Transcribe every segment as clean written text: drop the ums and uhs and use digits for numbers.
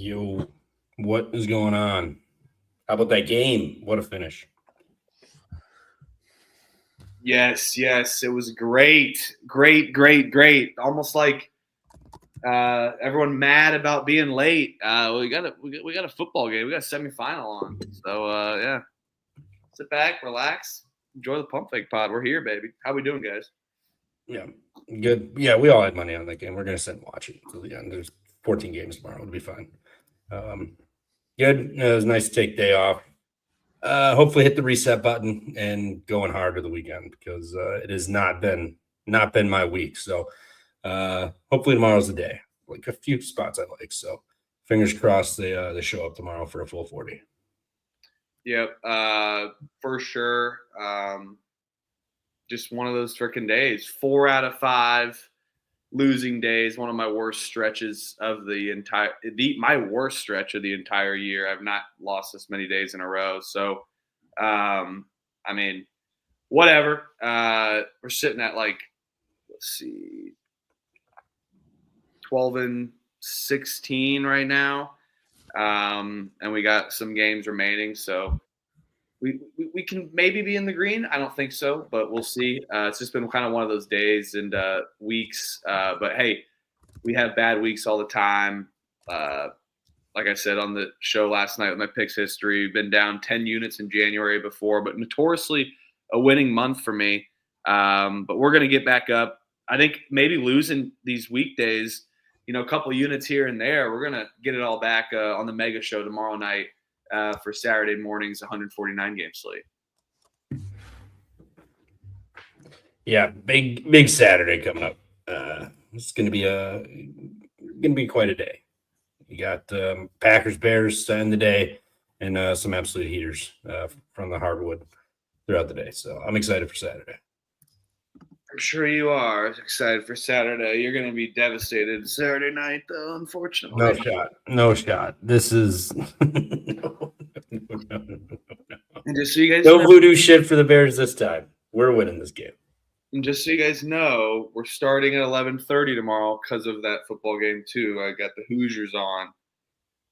Yo, what is going on? How about that game? What a finish. Yes, it was great. Almost like everyone mad about being late. We got a football game. We got a semifinal on. So yeah, sit back, relax, enjoy the pump fake pod. We're here, baby. How we doing, guys? Yeah, good. Yeah, we all had money on that game. We're gonna sit and watch it until the end. There's 14 games tomorrow. It'll be fine. Good. It was nice to take day off. Hopefully hit the reset button and going hard to the weekend because it has not been my week. So hopefully tomorrow's the day. Like a few spots I like. So fingers crossed they show up tomorrow for a full 40. Yep, for sure. Just one of those freaking days. 4 out of 5 losing days. One of my worst stretches of my worst stretch of the entire year. I've not lost this many days in a row. So, I mean, whatever. We're sitting at let's see, 12-16 right now. And we got some games remaining. So we can maybe be in the green. I don't think so, but we'll see. It's just been kind of one of those days and weeks. But hey, we have bad weeks all the time. Like I said on the show last night with my picks history, been down 10 units in January before, but notoriously a winning month for me. But we're going to get back up. I think maybe losing these weekdays, a couple units here and there, we're going to get it all back on the mega show tomorrow night. For Saturday morning's 149 game slate. Yeah, big Saturday coming up. It's gonna be quite a day. You got Packers Bears to end the day, and some absolute heaters from the hardwood throughout the day. So I'm excited for Saturday. I'm sure you are excited for Saturday. You're going to be devastated Saturday night, though, unfortunately. No shot. This is no. And just so you guys know, voodoo shit for the Bears this time. We're winning this game. And just so you guys know, we're starting at 11:30 tomorrow because of that football game, too. I got the Hoosiers on.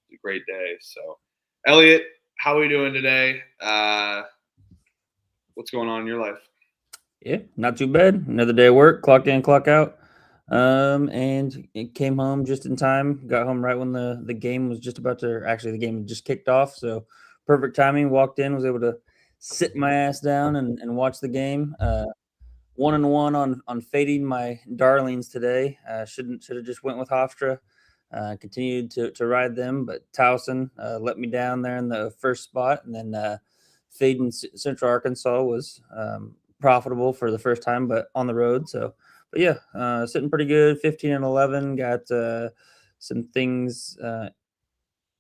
It's a great day. So, Elliot, how are we doing today? What's going on in your life? Yeah, not too bad. Another day of work, clock in, clock out. And it came home just in time. Got home right when the game was just about to. Actually, the game just kicked off, so perfect timing. Walked in, was able to sit my ass down and watch the game. 1-1 on fading my darlings today. Should have just went with Hofstra. Continued to ride them, but Towson let me down there in the first spot, and then fading Central Arkansas was profitable for the first time, but on the road. So, but yeah, sitting pretty good. 15-11. Got some things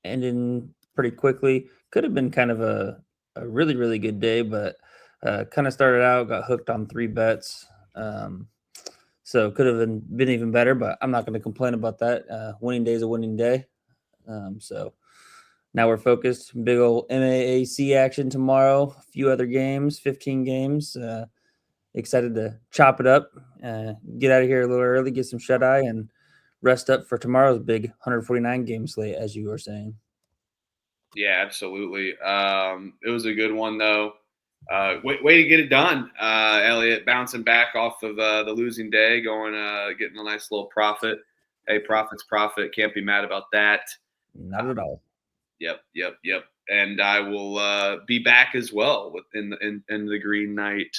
ending pretty quickly. Could have been kind of a really, really good day, but kind of started out, got hooked on 3 bets. So could have been even better, but I'm not going to complain about that. Winning day is a winning day. So now we're focused. Big old MAAC action tomorrow. A few other games, 15 games. Excited to chop it up, get out of here a little early, get some shut-eye, and rest up for tomorrow's big 149 game slate, as you were saying. Yeah, absolutely. It was a good one, though. Way to get it done, Elliot. Bouncing back off of the losing day, getting a nice little profit. Hey, profit's profit. Can't be mad about that. Not at all. Yep. And I will be back as well in the Green Knight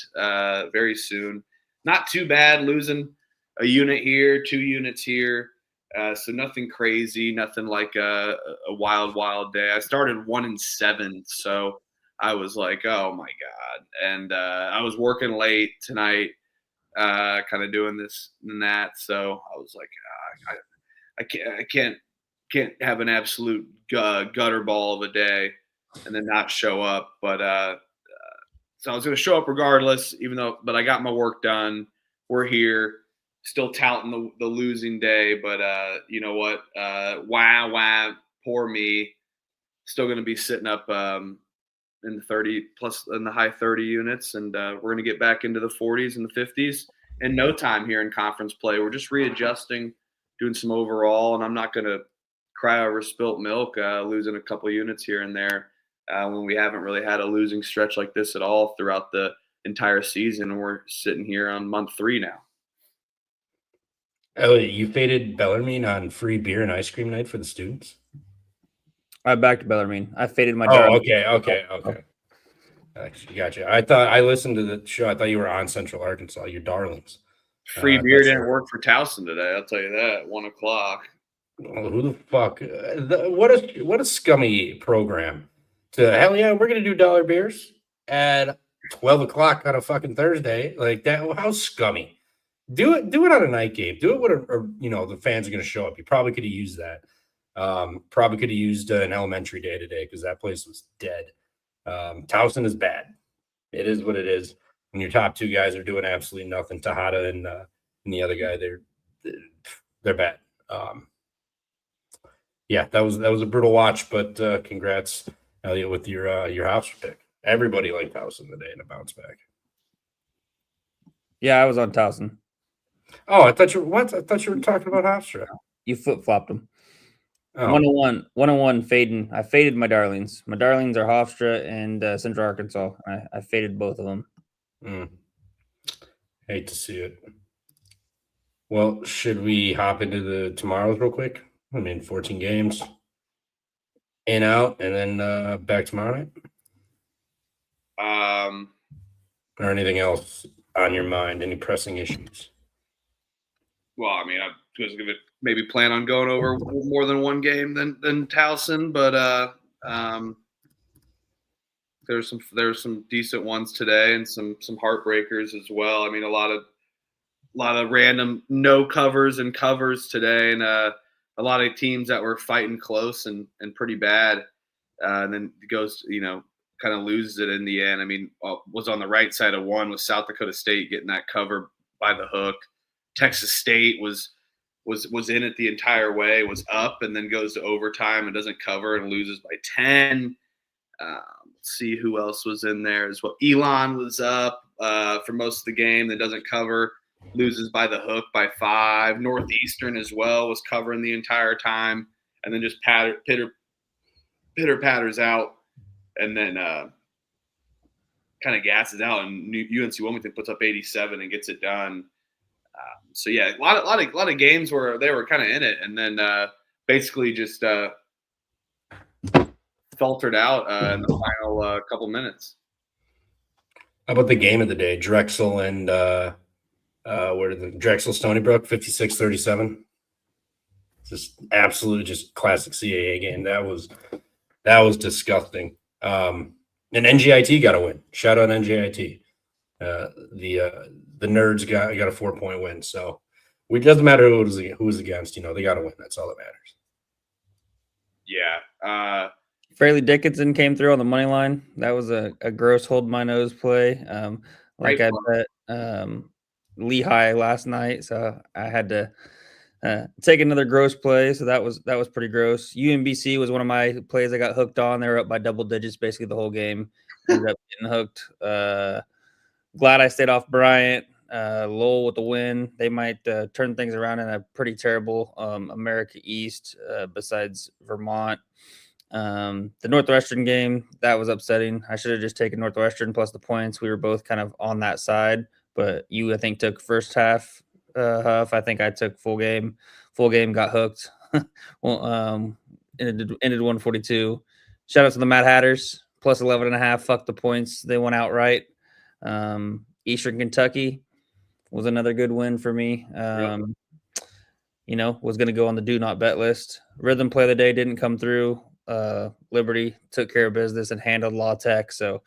very soon. Not too bad, losing a unit here, 2 units here. So nothing crazy, nothing like a wild day. I started 1-7, so I was like, oh my God. And I was working late tonight, kind of doing this and that. So I was like, I can't have an absolute gutter ball of a day and then not show up. But so I was going to show up regardless, but I got my work done. We're here, still touting the losing day. But you know what? Wow, poor me. Still going to be sitting up in the 30 plus in the high 30 units. And we're going to get back into the 40s and the 50s in no time here in conference play. We're just readjusting, doing some overall, and I'm not going to cry over spilt milk, losing a couple units here and there when we haven't really had a losing stretch like this at all throughout the entire season. And we're sitting here on month 3 now. Elliot, you faded Bellarmine on free beer and ice cream night for the students? I backed Bellarmine. I faded my. Oh, okay. Actually, gotcha. I thought I listened to the show. I thought you were on Central Arkansas. You darlings. Free beer didn't work for Towson today. I'll tell you that. 1 o'clock. Oh, who the fuck? What a scummy program. Hell yeah, we're gonna do dollar beers at 12 o'clock on a fucking Thursday. Like that. How scummy. Do it on a night game. Do it when the fans are gonna show up. You probably could have used that. Probably could have used an elementary day today because that place was dead. Towson is bad. It is what it is. When your top 2 guys are doing absolutely nothing, Tejada and the other guy, they're bad. Yeah, that was a brutal watch, but congrats, Elliot, with your Hofstra pick. Everybody liked Towson today in a bounce back. Yeah, I was on Towson. Oh, I thought you were talking about Hofstra. You flip flopped them. Oh. 101 fading. I faded my darlings. My darlings are Hofstra and Central Arkansas. I faded both of them. Hate to see it. Well, should we hop into the tomorrows real quick? 14 games in, out, and then back tomorrow night. Or anything else on your mind? Any pressing issues? Well, I was going to maybe plan on going over more than one game than Towson, but there's some decent ones today and some heartbreakers as well. A lot of random no covers and covers today, and a lot of teams that were fighting close and pretty bad, and then goes kind of loses it in the end. Was on the right side of one with South Dakota State getting that cover by the hook. Texas State was in it the entire way, was up, and then goes to overtime and doesn't cover and loses by 10. Let's see who else was in there as well. Elon was up for most of the game, then doesn't cover, loses by the hook by 5. Northeastern as well was covering the entire time, and then just pitter patters out, and then kind of gasses out, and UNC Wilmington puts up 87 and gets it done. So yeah, a lot of games where they were kind of in it, and then basically just faltered out in the final couple minutes. How about the game of the day? Drexel and Drexel Stony Brook, 56-37. Just classic CAA game. That was disgusting. And NJIT got a win. Shout out NJIT. The nerds got a 4-point win. So it doesn't matter who was against. They got to win. That's all that matters. Yeah. Fairleigh Dickinson came through on the money line. That was a gross hold my nose play. Like I bet Lehigh last night, so I had to take another gross play. So that was pretty gross. UMBC was one of my plays I got hooked on. They were up by double digits basically the whole game. Ended up getting hooked. Glad I stayed off Bryant. Lowell with the win. They might turn things around in a pretty terrible America East besides Vermont. The Northwestern game, that was upsetting. I should have just taken Northwestern plus the points. We were both kind of on that side, but I think, took first half Huff. I think I took full game. Full game, got hooked. Well, ended 142. Shout out to the Mad Hatters, plus 11.5. Fuck the points. They went outright. Eastern Kentucky was another good win for me. Was going to go on the do not bet list. Rhythm play of the day didn't come through. Liberty took care of business and handled La Tech. So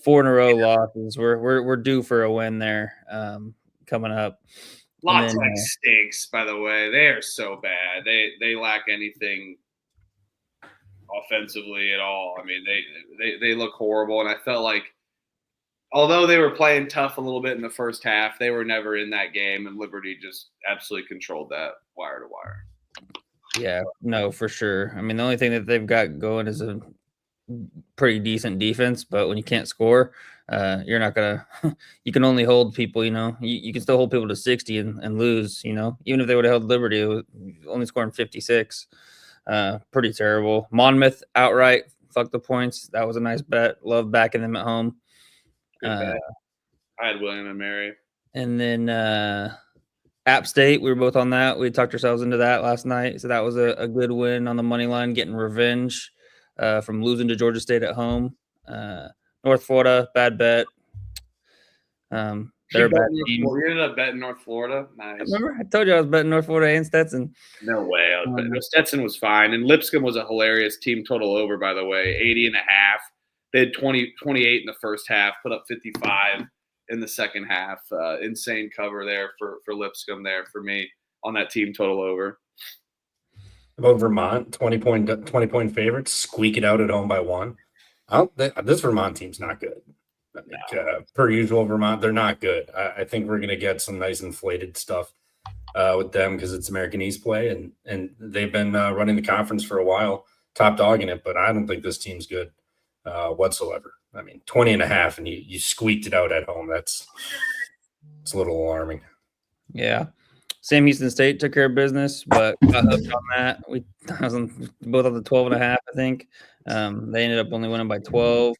4 in a row losses. We're due for a win there coming up. La Tech stinks, by the way. They are so bad. They lack anything offensively at all. They look horrible, and I felt like although they were playing tough a little bit in the first half, they were never in that game, and Liberty just absolutely controlled that wire to wire. Yeah, no, for sure. The only thing that they've got going is a pretty decent defense, but when you can't score, you're not going to – you can only hold people, You can still hold people to 60 and lose, Even if they would have held Liberty, it was only scoring 56. Pretty terrible. Monmouth outright. Fuck the points. That was a nice bet. Love backing them at home. Good bet. I had William and Mary. And then App State, we were both on that. We talked ourselves into that last night. So that was a good win on the money line, getting revenge from losing to Georgia State at home. North Florida, bad bet. They're a bad team. You ended up betting North Florida. Nice. Remember, I told you I was betting North Florida and Stetson. No way. I was betting. Stetson was fine. And Lipscomb was a hilarious team total over, by the way, 80.5. They had 28 in the first half, put up 55 in the second half. Insane cover there for Lipscomb there for me on that team total over. About Vermont, 20-point favorites, squeak it out at home by 1. This Vermont team's not good. I think, per usual, Vermont, they're not good. I think we're going to get some nice inflated stuff with them because it's American East play, and they've been running the conference for a while, top dog in it, but I don't think this team's good whatsoever. I mean, 20.5, and you squeaked it out at home. It's a little alarming. Yeah. Sam Houston State took care of business, but got hooked on that. I was both on the 12.5, I think. They ended up only winning by 12.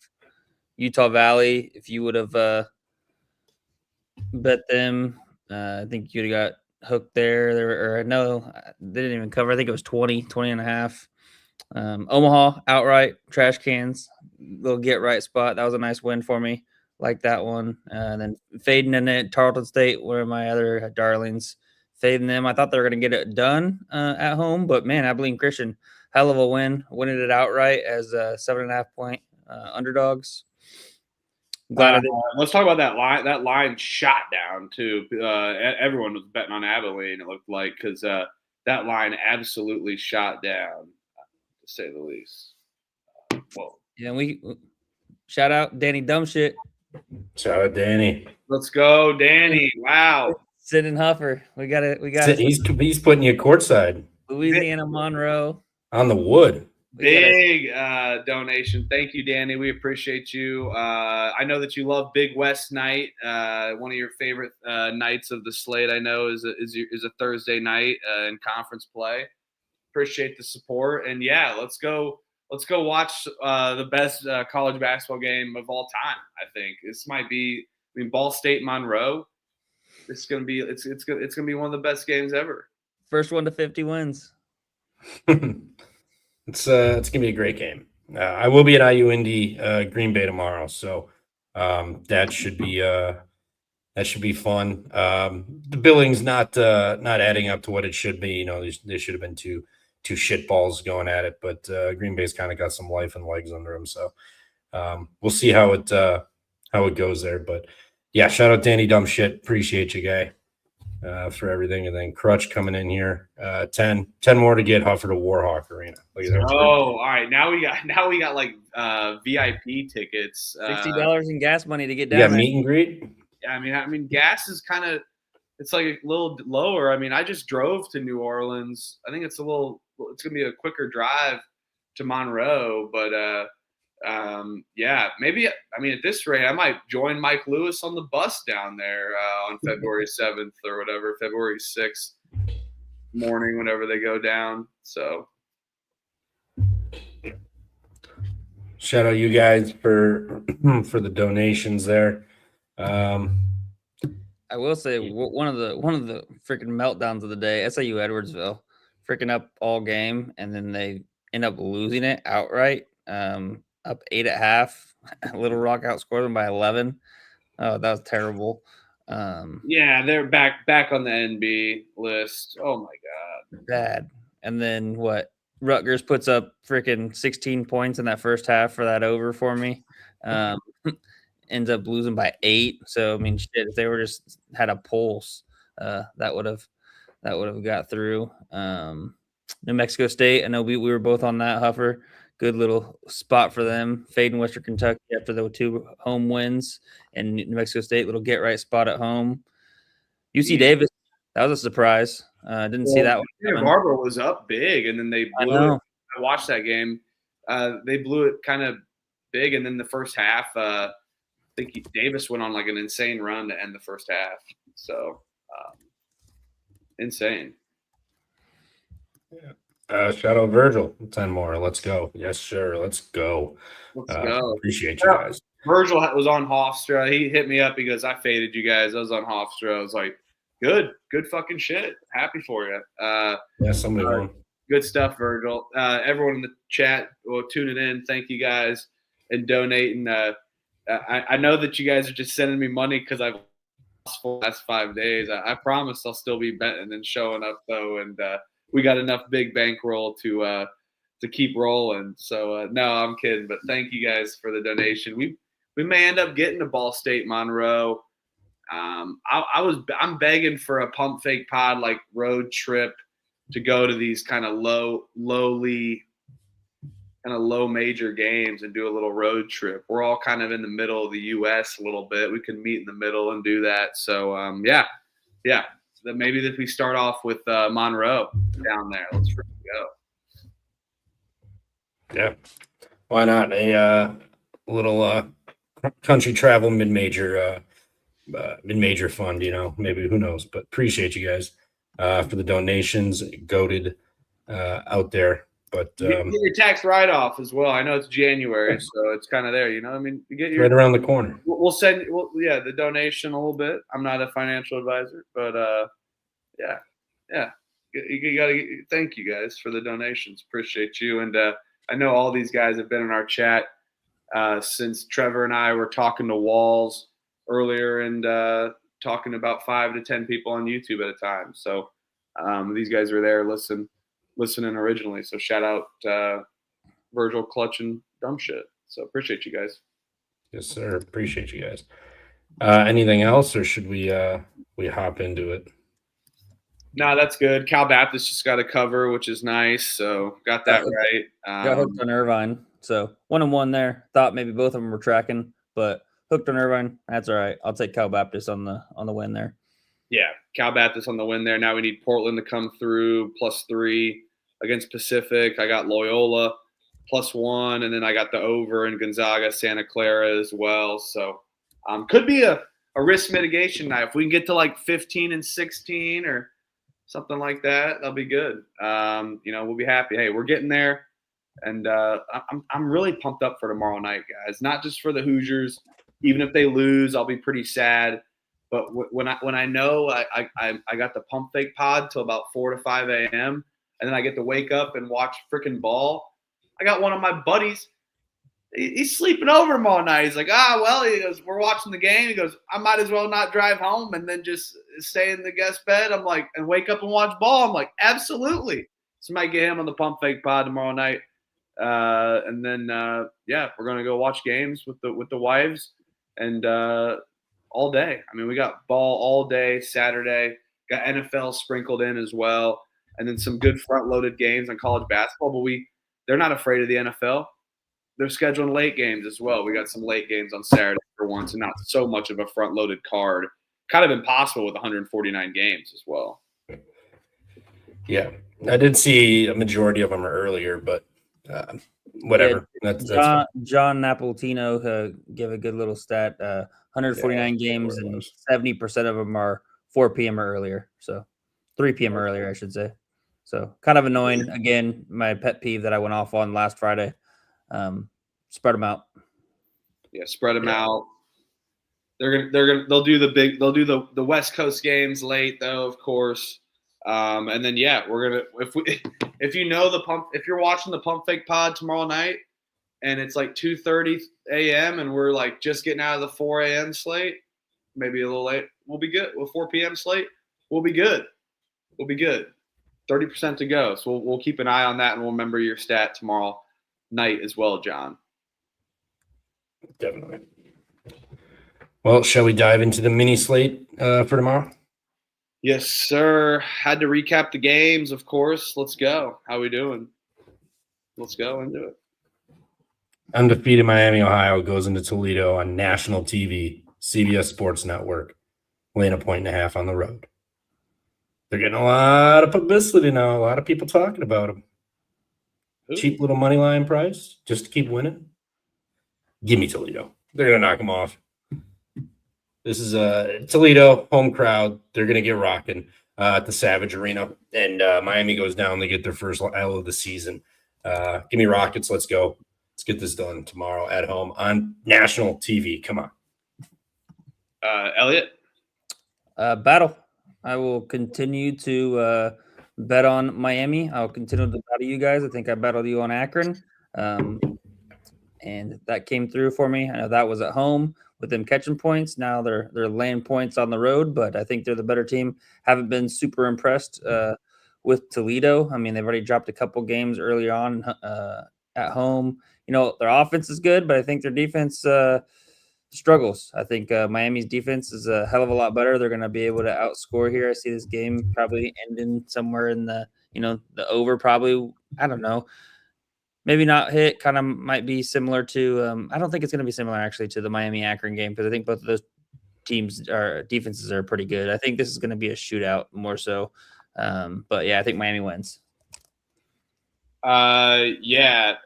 Utah Valley, if you would have bet them, I think you'd have got hooked there. No, they didn't even cover. I think it was 20.5. Omaha, outright, trash cans, little get right spot. That was a nice win for me. Like that one. And then fading in it, Tarleton State, one of my other darlings. Fading them. I thought they were going to get it done at home, but man, Abilene Christian, hell of a win. Winning it outright as 7.5 point underdogs. Let's talk about that line. That line shot down too. Everyone was betting on Abilene. It looked like because that line absolutely shot down, to say the least. Whoa. Yeah, we shout out Danny Dumbshit. Shout out Danny. Let's go, Danny! Wow. Sid and Huffer. We got it. He's putting you courtside. Louisiana Monroe on the wood. Big donation. Thank you, Danny. We appreciate you. I know that you love Big West night. One of your favorite nights of the slate, I know, is a Thursday night in conference play. Appreciate the support, and yeah, let's go watch the best college basketball game of all time. I think this might be. I mean, Ball State Monroe. It's gonna be one of the best games ever. First one to 50 wins. It's gonna be a great game. I will be at IU Indy Green Bay tomorrow, so that should be fun. The billing's not adding up to what it should be. You know, they should have been two shit balls going at it, but Green Bay's kind of got some life and legs under them. So we'll see how it goes there. But yeah, shout out Danny Dumbshit. Appreciate you, guy. For everything, and then Crutch coming in here. 10 more to get Huffer to Warhawk Arena. Look at that. Oh, all right. Now we got like VIP tickets. $60 in gas money to get down. Yeah, meet and greet. Yeah, I mean, gas is kind of it's like a little lower. I mean, I just drove to New Orleans. I think it's gonna be a quicker drive to Monroe, but yeah, maybe. I mean, at this rate, I might join Mike Lewis on the bus down there on February 7th or whatever, February 6th morning, whenever they go down. So, shout out you guys for the donations there. I will say one of the freaking meltdowns of the day. SIU Edwardsville, freaking up all game, and then they end up losing it outright. Up 8 at half. Little Rock outscored them by 11. Oh, that was terrible. Yeah, they're back on the NB list. Oh my god, bad. And then what? Rutgers puts up freaking 16 points in that first half for that over for me. Ends up losing by 8. So I mean, shit, if they were just had a pulse, that would have got through. New Mexico State. I know we were both on that, Huffer. Good little spot for them. Fading Western Kentucky after the 2 home wins, and New Mexico State little get right spot at home. UC Davis, that was a surprise. Didn't see that one. Barbara was up big, and then they blew it. I watched that game. They blew it kind of big, and then the first half, I think Davis went on like an insane run to end the first half. So insane. Yeah. Shout out Virgil. 10 more. Let's go. Yes, sure. Let's go. Let's go. Appreciate you guys. Virgil was on Hofstra. He hit me up. He goes, I faded you guys. I was on Hofstra. I was like, good fucking shit. Happy for you. Yeah, somebody won. Good stuff, Virgil. Everyone in the chat, tuning in. Thank you guys and donating. I know that you guys are just sending me money because I've lost for the last 5 days. I promise I'll still be betting and showing up though, and we got enough big bankroll to keep rolling. So no, I'm kidding, but thank you guys for the donation. We may end up getting to Ball State Monroe. I'm begging for a pump fake pod like road trip to go to these kind of low major games and do a little road trip. We're all kind of in the middle of the U.S. a little bit. We can meet in the middle and do that. So yeah. So maybe if we start off with Monroe down there, let's go. Yeah, why not a little country travel mid-major fund? Maybe, who knows? But appreciate you guys for the donations. Goated out there. But get your tax write-off as well. I know it's January, so it's kind of there. You get your right around the corner. We'll send the donation a little bit. I'm not a financial advisor, but yeah. You gotta thank you guys for the donations. Appreciate you, and I know all these guys have been in our chat since Trevor and I were talking to walls earlier and talking about 5 to 10 people on YouTube at a time. So these guys were there listening originally. So shout out Virgil clutching dumb shit. So appreciate you guys. Yes, sir. Appreciate you guys. Anything else, or should we hop into it? No, that's good. Cal Baptist just got a cover, which is nice. So got that right. Got hooked on Irvine. So 1-1 there. Thought maybe both of them were tracking, but hooked on Irvine. That's all right. I'll take Cal Baptist on the win there. Yeah, Cal Baptist on the win there. Now we need Portland to come through +3 against Pacific. I got Loyola +1, and then I got the over in Gonzaga, Santa Clara as well. So could be a risk mitigation night. If we can get to like 15 and 16 or something like that, that'll be good. We'll be happy. Hey, we're getting there, and I'm really pumped up for tomorrow night, guys. Not just for the Hoosiers. Even if they lose, I'll be pretty sad. But when I know I got the pump fake pod till about 4 to 5 a.m. and then I get to wake up and watch freaking ball. I got one of my buddies. He's sleeping over tomorrow night. He's like, he goes, we're watching the game. He goes, I might as well not drive home and then just stay in the guest bed. I'm like, and wake up and watch ball. I'm like, absolutely. So might get him on the pump fake pod tomorrow night. And then we're gonna go watch games with the wives and all day. I mean, we got ball all day Saturday. Got NFL sprinkled in as well, and then some good front-loaded games on college basketball. But they're not afraid of the NFL. They're scheduling late games as well. We got some late games on Saturday for once, and not so much of a front-loaded card. Kind of impossible with 149 games as well. Yeah, I did see a majority of them earlier, but whatever. Yeah, that's John Napolitano gave a good little stat. 149 games, and 70% of them are 4 p.m. or earlier. So 3 p.m. or earlier, I should say. So kind of annoying. Again, my pet peeve that I went off on last Friday. Spread them out. Yeah, spread them out. They'll do the West Coast games late though, of course. And then we're gonna if you're watching the pump fake pod tomorrow night and it's like 2:30 a.m. and we're like just getting out of the 4 a.m. slate, maybe a little late, we'll be good. With 4 p.m. slate, we'll be good. 30% to go. So we'll keep an eye on that and we'll remember your stat tomorrow night as well, John. Definitely. Well, shall we dive into the mini slate for tomorrow? Yes, sir. Had to recap the games, of course. Let's go. How we doing? Let's go and do it. Undefeated Miami, Ohio goes into Toledo on national TV, CBS Sports Network, laying 1.5 on the road. They're getting a lot of publicity now. A lot of people talking about them. Cheap little money line price just to keep winning. Give me Toledo. They're going to knock them off. This is Toledo, home crowd. They're going to get rocking. at the Savage Arena, and Miami goes down. They get their first L of the season. Give me Rockets. Let's go. Let's get this done tomorrow at home on national TV. Come on. Elliot? Battle. I will continue to bet on Miami. I'll continue to battle you guys. I think I battled you on Akron. And that came through for me. I know that was at home with them catching points. Now they're laying points on the road, but I think they're the better team. Haven't been super impressed with Toledo. I mean, they've already dropped a couple games early on at home. You know, their offense is good, but I think their defense struggles. I think Miami's defense is a hell of a lot better. They're going to be able to outscore here. I see this game probably ending somewhere in the over probably. I don't know. Maybe not hit, kind of might be similar to I don't think it's going to be similar actually to the Miami Akron game because I think both of those defenses are pretty good. I think this is going to be a shootout more so. But yeah, I think Miami wins. Friggin'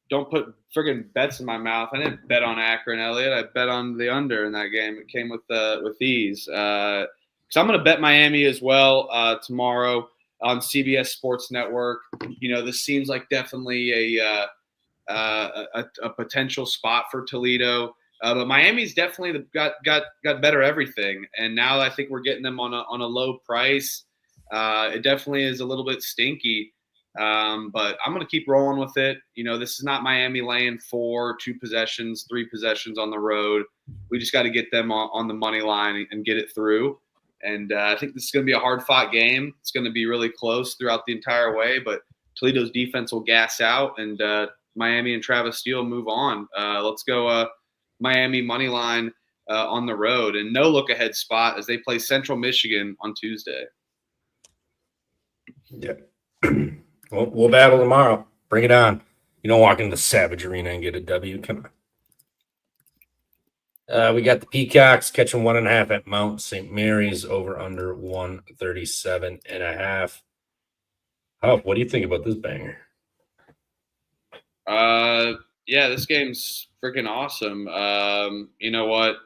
don't put friggin' bets in my mouth. I didn't bet on Akron, Elliot. I bet on the under in that game. It came with ease. So I'm going to bet Miami as well tomorrow on CBS Sports Network. You know, this seems like definitely a potential spot for Toledo, but Miami's definitely got better everything, and now I think we're getting them on a low price. It definitely is a little bit stinky, but I'm going to keep rolling with it. You know, this is not Miami laying 4, 2 possessions, 3 possessions on the road. We just got to get them on the money line and get it through. And I think this is going to be a hard-fought game. It's going to be really close throughout the entire way, but Toledo's defense will gas out, and Miami and Travis Steele move on. Let's go Miami money line on the road, and no look-ahead spot as they play Central Michigan on Tuesday. Yeah. Well, we'll battle tomorrow. Bring it on. You don't walk into the Savage Arena and get a W. Come on. We got the Peacocks catching 1.5 at Mount St. Mary's over under 137.5. Oh, what do you think about this banger? Yeah, this game's freaking awesome. You know what?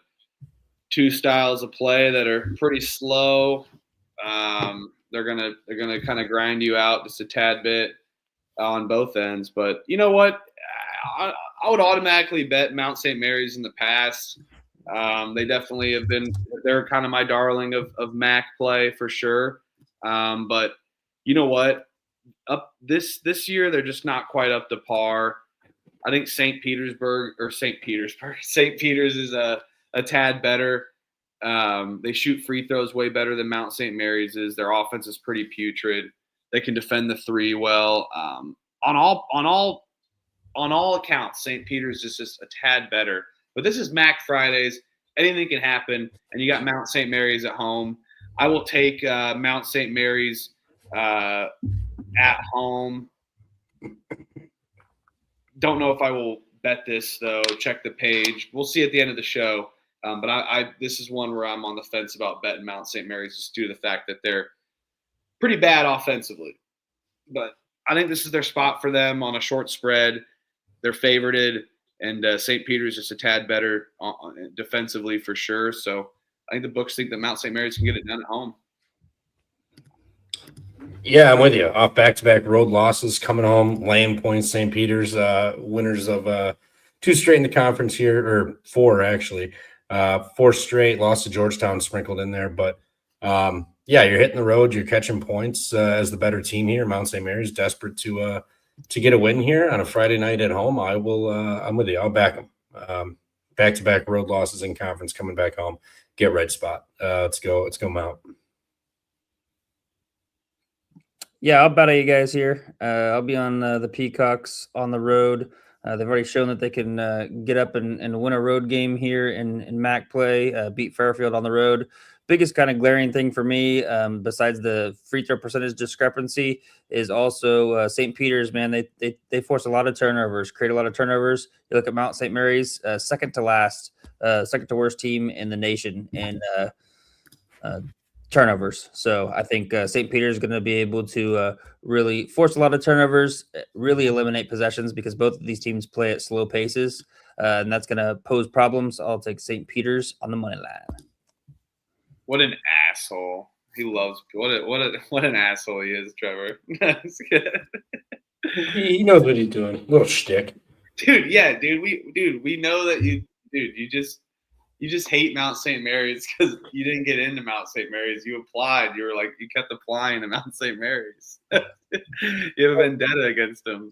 2 styles of play that are pretty slow. They're gonna kind of grind you out just a tad bit on both ends. But you know what? I would automatically bet Mount St. Mary's in the past. They definitely have been. They're kind of my darling of MAC play for sure. But you know what? Up this year, they're just not quite up to par. I think St. Peter's is a tad better. They shoot free throws way better than Mount St. Mary's is. Their offense is pretty putrid. They can defend the 3 well. On all accounts, St. Peter's is just a tad better. But this is MAC Fridays. Anything can happen, and you got Mount St. Mary's at home. I will take Mount St. Mary's at home. Don't know if I will bet this, though. Check the page. We'll see at the end of the show. But this is one where I'm on the fence about betting Mount St. Mary's just due to the fact that they're pretty bad offensively. But I think this is their spot for them on a short spread. They're favorited, and St. Peter's just a tad better defensively for sure. So I think the books think that Mount St. Mary's can get it done at home. Yeah, I'm with you. Off back-to-back road losses, coming home, laying points. St. Peter's winners of 2 straight in the conference here, or 4 actually. 4 straight, lost to Georgetown sprinkled in there. But, yeah, you're hitting the road. You're catching points as the better team here. Mount St. Mary's desperate to get a win here on a Friday night at home. I'm with you. I'll back them. Back-to-back road losses in conference coming back home. Get red spot. Let's go Mount. Yeah, I'll battle you guys here. I'll be on the Peacocks on the road. They've already shown that they can get up and win a road game here in MAC play, beat Fairfield on the road. Biggest kind of glaring thing for me, besides the free throw percentage discrepancy, is also St. Peter's, man. They force a lot of turnovers, create a lot of turnovers. You look at Mount St. Mary's, second to worst team in the nation in turnovers. So I think St. Peter's is going to be able to really force a lot of turnovers, really eliminate possessions because both of these teams play at slow paces, and that's going to pose problems. I'll take St. Peter's on the money line. What an asshole. He loves what an asshole he is, Trevor. He knows what he's doing. Little shtick. Dude, yeah, we know that you just hate Mount St. Mary's because you didn't get into Mount St. Mary's. You applied. You were like, you kept applying to Mount St. Mary's. You have a vendetta against him.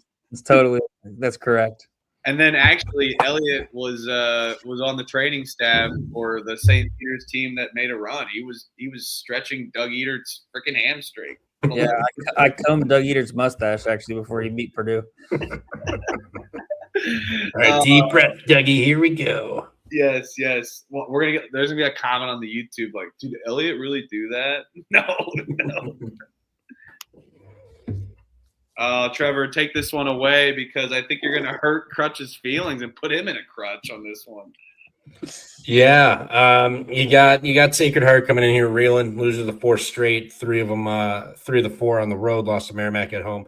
That's correct. And then actually, Elliott was on the training staff for the St. Peter's team that made a run. He was stretching Doug Eatert's freaking hamstring. Yeah, I combed Doug Eater's mustache actually before he beat Purdue. All right, deep breath, Dougie. Here we go. Yes. Well, there's gonna be a comment on the YouTube like, did Elliott really do that? No. Trevor, take this one away because I think you're gonna hurt Crutch's feelings and put him in a crutch on this one. Yeah, you got Sacred Heart coming in here reeling, losing the 4 straight. 3 of the 4 on the road, lost to Merrimack at home.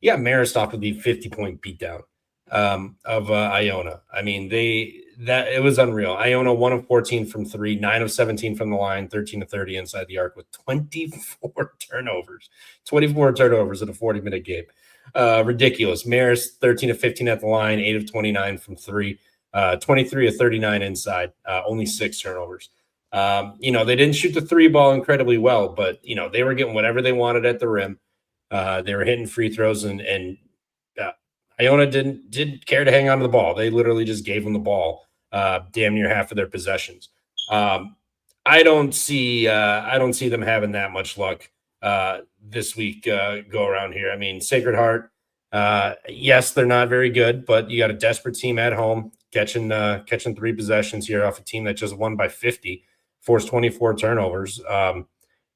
You got Marist off with the 50-point beatdown of Iona. I mean, it was unreal. Iona 1 of 14 from 3, 9 of 17 from the line, 13 of 30 inside the arc with 24 turnovers. 24 turnovers in a 40-minute game. Ridiculous. Marist 13 of 15 at the line, 8 of 29 from 3. 23 of 39 inside, only 6 turnovers. They didn't shoot the 3 ball incredibly well, but they were getting whatever they wanted at the rim. They were hitting free throws, and Iona didn't care to hang on to the ball. They literally just gave them the ball damn near half of their possessions. I don't see them having that much luck this week go around here. I mean, Sacred Heart, yes, they're not very good, but you got a desperate team at home catching 3 possessions here off a team that just won by 50, forced 24 turnovers,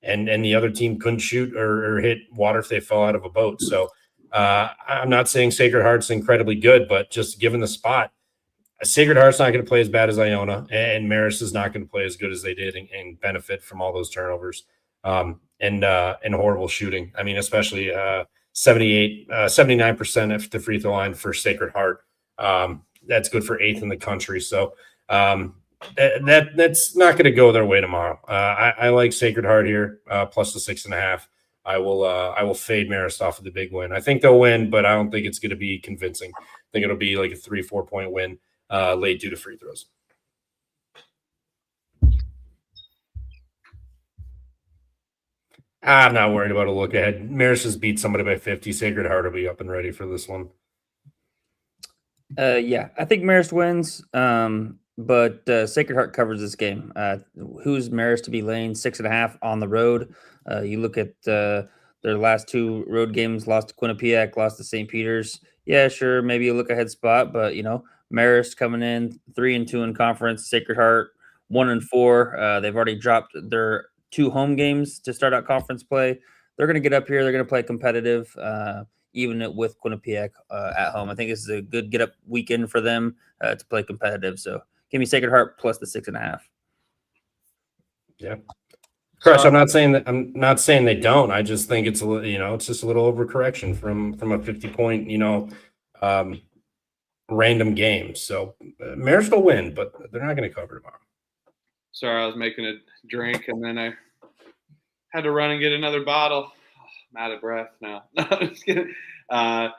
and the other team couldn't shoot or hit water if they fell out of a boat. So I'm not saying Sacred Heart's incredibly good, but just given the spot, Sacred Heart's not going to play as bad as Iona, and Marist is not going to play as good as they did and benefit from all those turnovers and horrible shooting. I mean, especially 79% at the free throw line for Sacred Heart. That's good for 8th in the country. So that's not going to go their way tomorrow. I like Sacred Heart here, plus the 6.5. I will fade Marist off of the big win. I think they'll win, but I don't think it's going to be convincing. I think it'll be like a 3-4 point win late due to free throws. I'm not worried about a look ahead. Marist has beat somebody by 50. Sacred Heart will be up and ready for this one. Yeah, I think Marist wins, but Sacred Heart covers this game. Who's Marist to be laying 6.5 on the road? You look at their last 2 road games, lost to Quinnipiac, lost to St. Peter's. Yeah, sure, maybe a look ahead spot, but Marist coming in 3-2 in conference, Sacred Heart 1-4. They've already dropped their 2 home games to start out conference play. They're going to get up here. They're going to play competitive, even with Quinnipiac at home. I think this is a good get-up weekend for them to play competitive. So give me Sacred Heart plus the 6.5. Yeah. Crush, I'm not saying they don't. I just think it's a little, it's just a little overcorrection from a 50-point, random game. So Marist will win, but they're not going to cover tomorrow. Sorry, I was making a drink and then I had to run and get another bottle. I'm out of breath now. No, I'm just kidding. I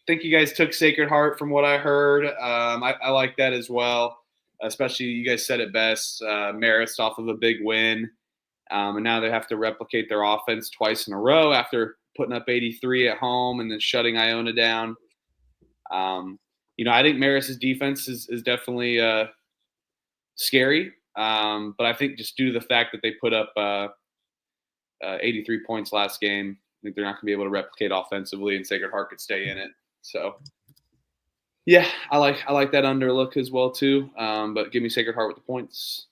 think you guys took Sacred Heart from what I heard. I like that as well. Especially you guys said it best. Marist off of a big win. And now they have to replicate their offense twice in a row after putting up 83 at home and then shutting Iona down. I think Marist's defense is definitely scary. But I think just due to the fact that they put up 83 points last game, I think they're not going to be able to replicate offensively, and Sacred Heart could stay in it. So, yeah, I like that under look as well too. But give me Sacred Heart with the points.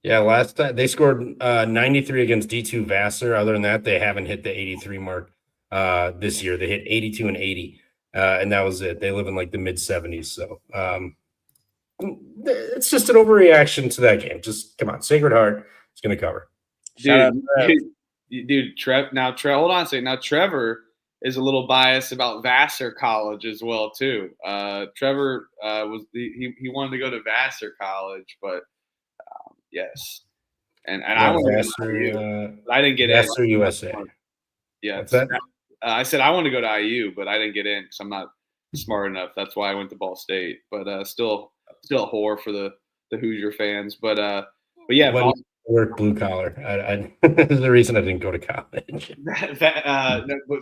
Yeah, last time they scored 93 against D2 Vassar. Other than that, they haven't hit the 83 mark this year. They hit 82 and 80, and that was it. They live in like the mid 70s. So it's just an overreaction to that game. Just come on, Sacred Heart is going to cover. Dude, Trev. Hold on a second. Now Trevor is a little biased about Vassar College as well too. Trevor he wanted to go to Vassar College, but yes. and I want to go to IU, but I didn't get in. Vassar USA. Yeah, What's that? I said I want to go to IU, but I didn't get in because I'm not smart enough. That's why I went to Ball State. But still a whore for the Hoosier fans. But yeah, What do you work blue collar? There's the reason I didn't go to college.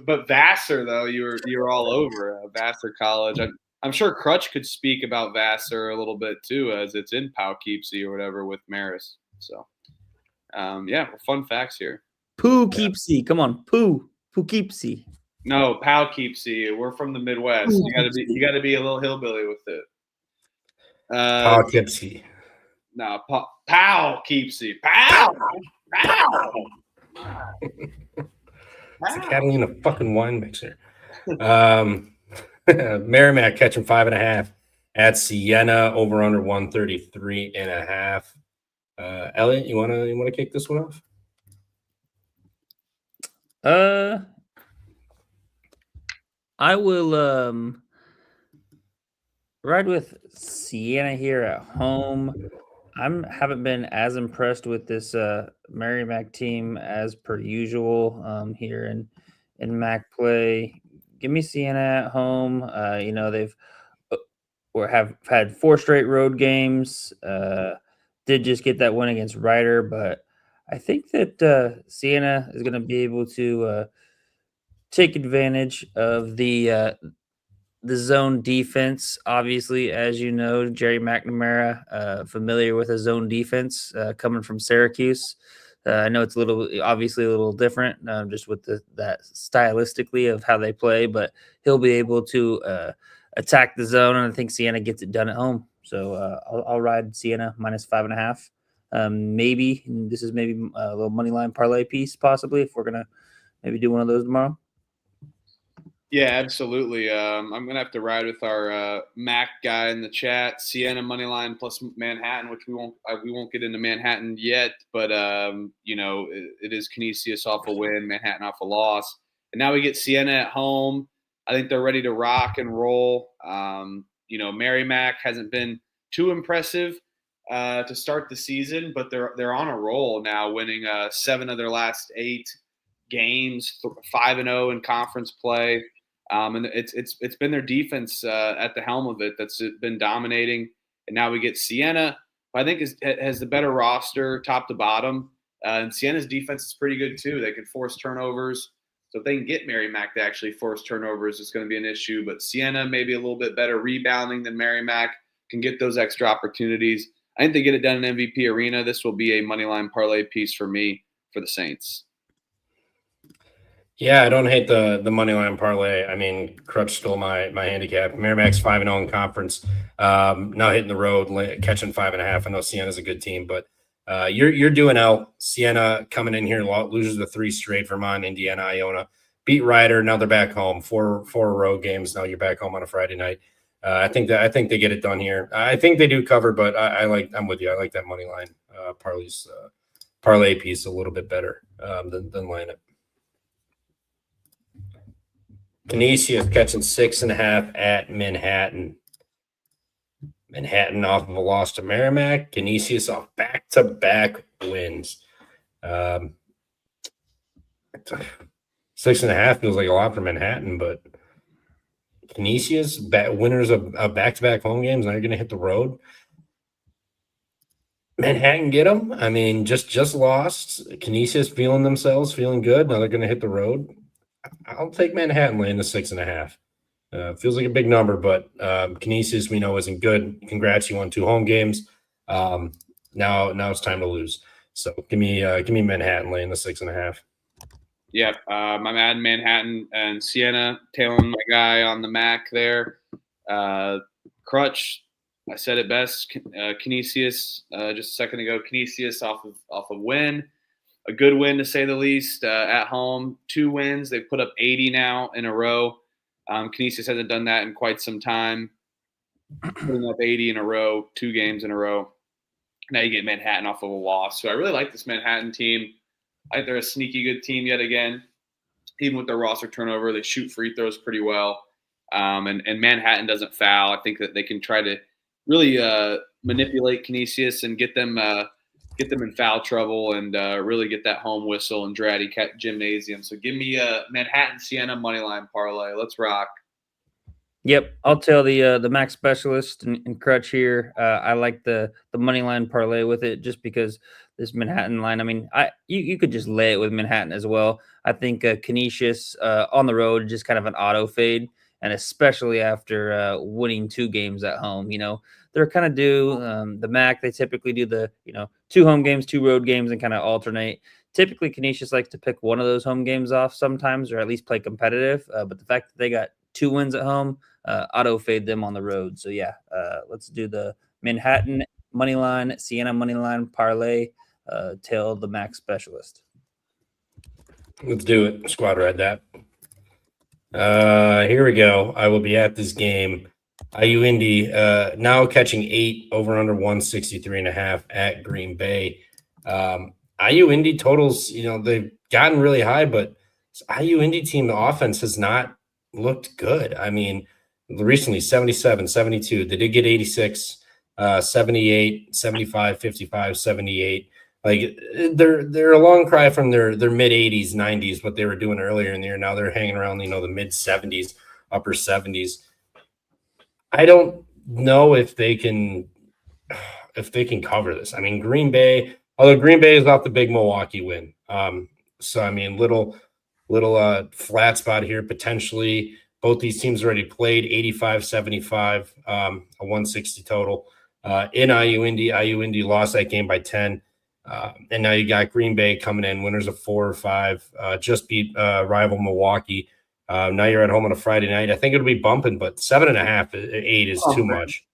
But Vassar though, you were all over Vassar College. I'm sure Crutch could speak about Vassar a little bit too, as it's in Poughkeepsie or whatever with Marist. So yeah, well, fun facts here. Poughkeepsie, come on, Poughkeepsie. No, Poughkeepsie. We're from the Midwest. You gotta be a little hillbilly with it. Poughkeepsie. No, Poughkeepsie. Pow. It's a Catalina fucking wine mixer. Merrimack catching 5.5 at Siena, over under 133.5. Elliot, you wanna kick this one off? I will ride with Siena here at home. Haven't been as impressed with this Merrimack team as per usual here in MAC play. Give me Siena at home. They've or have had 4 straight road games. Did just get that win against Ryder, but I think that Siena is going to be able to take advantage of the zone defense. Obviously, as you know, Jerry McNamara, familiar with a zone defense coming from Syracuse. I know it's obviously a little different, just with that stylistically of how they play, but he'll be able to attack the zone, and I think Siena gets it done at home. So I'll ride Siena minus 5.5. Maybe this is maybe a little money line parlay piece, possibly, if we're gonna maybe do one of those tomorrow. Yeah, absolutely. I'm gonna have to ride with our Mac guy in the chat. Siena money line plus Manhattan, which we won't get into Manhattan yet, but it is Canisius off a win, Manhattan off a loss, and now we get Siena at home. I think they're ready to rock and roll. Merrimack hasn't been too impressive to start the season, but they're on a roll now, winning 7 of their last 8 games, 5-0 in conference play. And it's been their defense at the helm of it that's been dominating. And now we get Siena, who I think has the better roster top to bottom. And Siena's defense is pretty good too. They can force turnovers. So if they can get Merrimack to actually force turnovers, it's going to be an issue. But Siena maybe a little bit better rebounding than Merrimack, can get those extra opportunities. I think they get it done in MVP Arena. This will be a moneyline parlay piece for me for the Saints. Yeah, I don't hate the money line parlay. I mean, Crutch stole my handicap. Merrimack's 5-0 in conference. Now hitting the road, catching 5.5. I know Siena's a good team, but you're doing L. Siena coming in here, loses the 3 straight. Vermont, Indiana, Iona, beat Ryder. Now they're back home. Four road games. Now you're back home on a Friday night. I think they get it done here. I think they do cover, but I'm with you. I like that money line parlay piece a little bit better than line it. Canisius catching 6.5 at Manhattan. Manhattan off of a loss to Merrimack. Canisius off back-to-back wins. 6.5 feels like a lot for Manhattan, but Canisius, winners of back-to-back home games, now you're going to hit the road. Manhattan get them. I mean, just lost. Canisius feeling themselves, feeling good. Now they're going to hit the road. I'll take Manhattan laying the 6.5. Feels like a big number, but Canisius we know isn't good. Congrats, you won 2 home games. Now it's time to lose. So give me Manhattan laying the 6.5. Yep, I'm adding Manhattan and Siena, tailing my guy on the Mac there. Crutch, I said it best. Canisius just a second ago. Canisius off a win. A good win, to say the least, at home. 2 wins. They've put up 80 now in a row. Canisius hasn't done that in quite some time. Putting up 80 in a row, 2 games in a row. Now you get Manhattan off of a loss. So I really like this Manhattan team. I think they're a sneaky good team yet again. Even with their roster turnover, they shoot free throws pretty well. And Manhattan doesn't foul. I think that they can try to really manipulate Canisius and get them get them in foul trouble and really get that home whistle in Dratty Gymnasium. So give me a Manhattan Siena moneyline parlay. Let's rock. Yep, I'll tell the Max specialist and Crutch here. I like the money line parlay with it just because this Manhattan line. I mean, you could just lay it with Manhattan as well. I think Canisius on the road just kind of an auto fade, and especially after winning 2 games at home. They're kind of due. The MAC, they typically do the 2 home games, 2 road games, and kind of alternate. Typically, Canisius likes to pick one of those home games off sometimes, or at least play competitive. But the fact that they got 2 wins at home, auto fade them on the road. So yeah, let's do the Manhattan money line, Siena money line parlay. Tail the Max specialist. Let's do it. Squad ride that. Here we go. I will be at this game. IU Indy now catching 8 over under 163.5 at Green Bay. IU Indy totals, they've gotten really high, but this IU Indy team, the offense has not looked good. I mean, recently 77, 72. They did get 86, 78, 75, 55, 78. Like they're a long cry from their mid 80s, 90s, what they were doing earlier in the year. Now they're hanging around, the mid 70s, upper 70s. I don't know if they can cover this. I mean, Green Bay, although Green Bay is off the big Milwaukee win. So I mean, little flat spot here potentially. Both these teams already played 85-75, a 160 total. In IU Indy lost that game by 10. And now you got Green Bay coming in, winners of 4 or 5, just beat rival Milwaukee. Now you're at home on a Friday night. I think it'll be bumping, but 7.5, 8 is too much.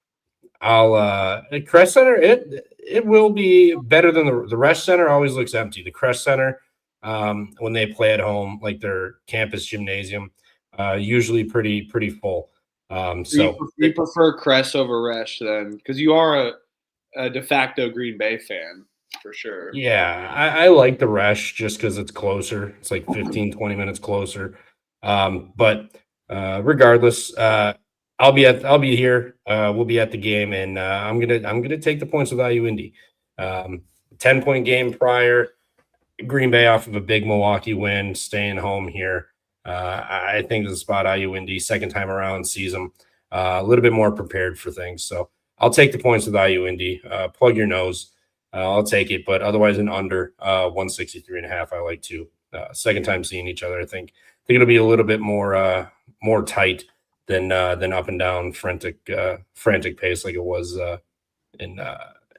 Crest Center, it will be better than the Rest Center. Always looks empty. The Crest Center, when they play at home, like their campus gymnasium, usually pretty full. So you prefer Crest over Rest then, because you are a de facto Green Bay fan. For sure. Yeah, I like the Resch just because it's closer. It's like 15, 20 minutes closer. But regardless, I'll be here. We'll be at the game, and I'm gonna take the points with IU Indy. 10-point game prior. Green Bay off of a big Milwaukee win, staying home here. I think this is spot IU Indy. Second time around, sees them a little bit more prepared for things. So I'll take the points with IU Indy. Plug your nose. I'll take it, but otherwise an under 163.5. I like to. Second time seeing each other, I think it'll be a little bit more tight than up and down frantic pace like it was at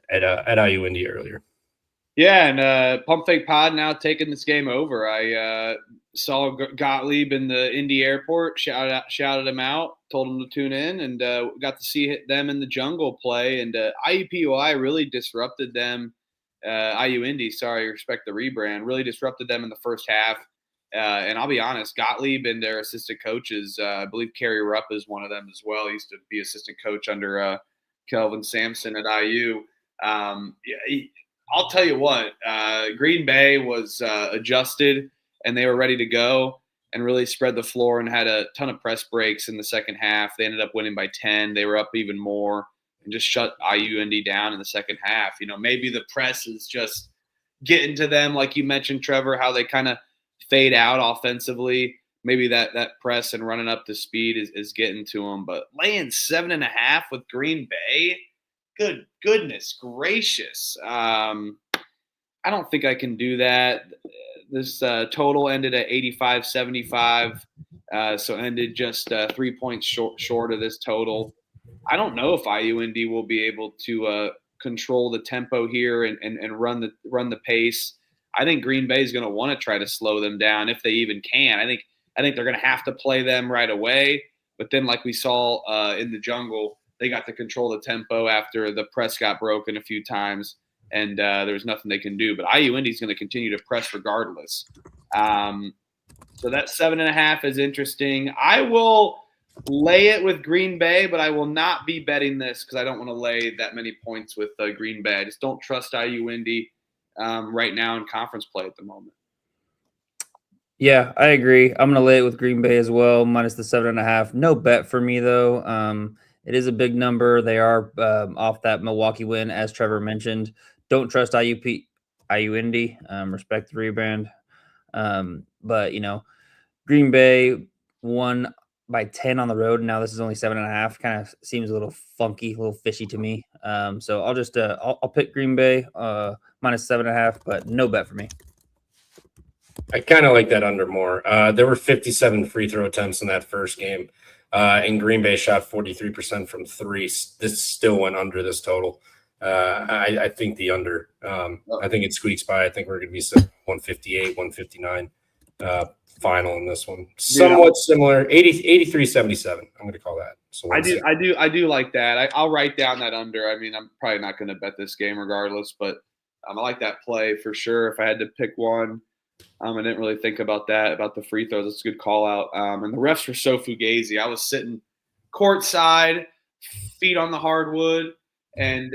IU Indy earlier. Yeah, and Pump Fake Pod now taking this game over. I saw Gottlieb in the Indy airport, shouted him out, told him to tune in, and got to see them in the jungle play. And IUPUI really disrupted them. IU Indy, respect the rebrand, really disrupted them in the first half. And I'll be honest, Gottlieb and their assistant coaches, I believe Kerry Rupp is one of them as well. He used to be assistant coach under Kelvin Sampson at IU. I'll tell you what, Green Bay was adjusted and they were ready to go and really spread the floor and had a ton of press breaks in the second half. They ended up winning by 10. They were up even more and just shut IU Indy down in the second half. Maybe the press is just getting to them, like you mentioned, Trevor, how they kind of fade out offensively. Maybe that press and running up to speed is getting to them. But laying 7.5 with Green Bay, goodness gracious. I don't think I can do that. This total ended at 85-75, so ended just 3 points short of this total. I don't know if IU Indy will be able to control the tempo here and run the pace. I think Green Bay is going to want to try to slow them down if they even can. I think they're going to have to play them right away. But then, like we saw in the jungle, they got to control the tempo after the press got broken a few times, and there was nothing they can do. But IU Indy is going to continue to press regardless. So that 7.5 is interesting. I will lay it with Green Bay, but I will not be betting this because I don't want to lay that many points with Green Bay. I just don't trust IU Indy right now in conference play at the moment. Yeah, I agree. I'm going to lay it with Green Bay as well, minus the 7.5. No bet for me, though. It is a big number. They are off that Milwaukee win, as Trevor mentioned. don't trust IU Indy. Respect the rebrand. But Green Bay won by 10 on the road. And now this is only 7.5. Kind of seems a little funky, a little fishy to me. So I'll just I'll pick Green Bay minus 7.5, but no bet for me. I kind of like that under more. There were 57 free throw attempts in that first game, and Green Bay shot 43% from three. This still went under this total. I think the under. I think it squeaks by. I think we're going to be 158, 159 final in this one. Somewhat similar, 83-77. I'm going to call that. So I do like that. I'll write down that under. I mean, I'm probably not going to bet this game regardless, but I like that play for sure. If I had to pick one. I didn't really think about that, about the free throws. It's a good call out. And the refs were so fugazi. I was sitting courtside, feet on the hardwood, and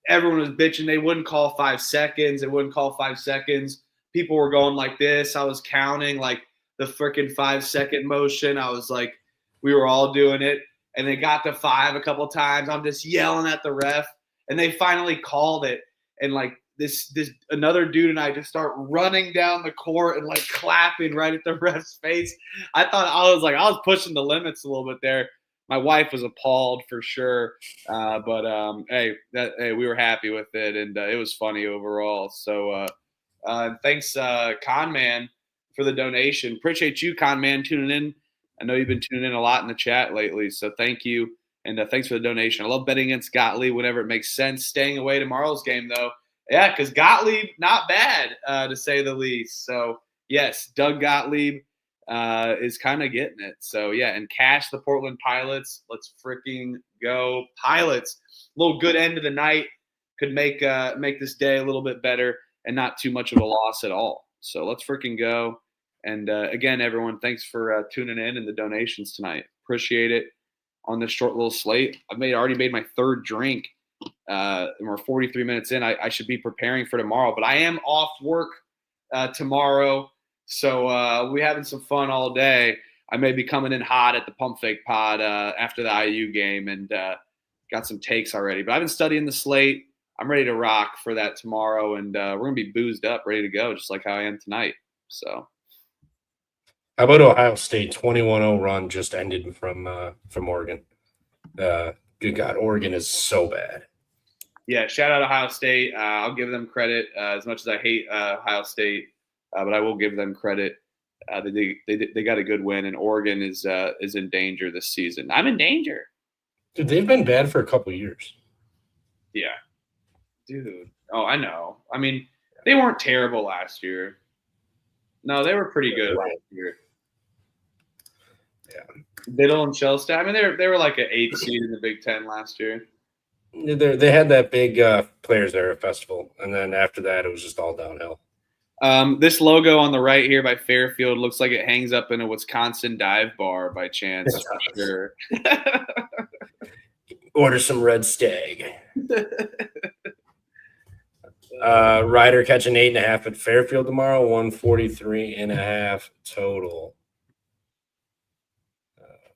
everyone was bitching. They wouldn't call 5 seconds. They wouldn't call 5 seconds. People were going like this. I was counting like the freaking 5-second motion. I was like, we were all doing it. And they got to 5 a couple times. I'm just yelling at the ref. And they finally called it. And like, this another dude and I just start running down the court and like clapping right at the ref's face. I was pushing the limits a little bit there. My wife was appalled for sure. But hey, we were happy with it, and it was funny overall. So thanks, Conman, for the donation. Appreciate you, Conman, tuning in. I know you've been tuning in a lot in the chat lately, so thank you. And thanks for the donation. I love betting against Gottlieb whenever it makes sense. Staying away tomorrow's game, though. Yeah, because Gottlieb, not bad, to say the least. So, yes, Doug Gottlieb is kind of getting it. So, yeah, and cash the Portland Pilots. Let's freaking go. Pilots, a little good end of the night. Could make this day a little bit better and not too much of a loss at all. So, let's freaking go. And, again, everyone, thanks for tuning in and the donations tonight. Appreciate it on this short little slate. I've already made my third drink. And we're 43 minutes in. I should be preparing for tomorrow, but I am off work tomorrow. So we're having some fun all day. I may be coming in hot at the Pump Fake Pod after the IU game and got some takes already. But I've been studying the slate. I'm ready to rock for that tomorrow, and we're going to be boozed up, ready to go, just like how I am tonight. So, how about Ohio State 21-0 run just ended from Oregon? Good God, Oregon is so bad. Yeah, shout out Ohio State. I'll give them credit as much as I hate Ohio State, but I will give them credit. They got a good win, and Oregon is in danger this season. I'm in danger. Dude, they've been bad for a couple of years. Yeah. Dude. Oh, I know. I mean, they weren't terrible last year. No, they were pretty good last year. Yeah. Biddle and Shellstat. I mean, they were like an 8th seed in the Big Ten last year. They had that big Players Era festival, and then after that, it was just all downhill. This logo on the right here by Fairfield looks like it hangs up in a Wisconsin dive bar by chance. Sure. Order some Red Stag. Ryder catching 8.5 at Fairfield tomorrow, 143.5 total.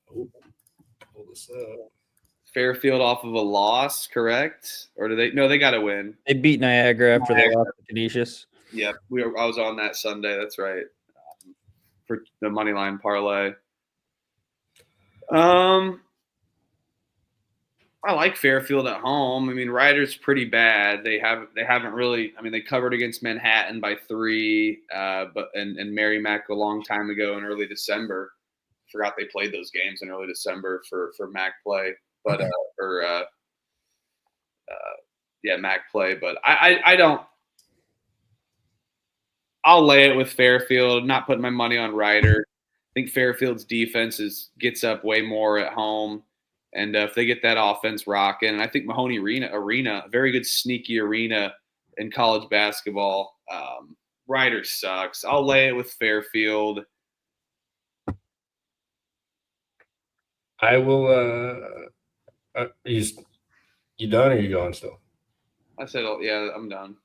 Pull this up. Fairfield off of a loss, correct? Or do they? No, they got to win. They beat Niagara after they lost to Canisius. Yeah, I was on that Sunday. That's right, for the money line parlay. I like Fairfield at home. I mean, Ryder's pretty bad. They haven't really. I mean, they covered against Manhattan by 3, but Merrimack a long time ago in early December. Forgot they played those games in early December for MAC play. But MAC play. But I don't. I'll lay it with Fairfield. Not putting my money on Ryder. I think Fairfield's defense gets up way more at home, and if they get that offense rocking, and I think Mahoney Arena, a very good sneaky arena in college basketball. Ryder sucks. I'll lay it with Fairfield. I will. You done or you going still? I said, yeah, I'm done.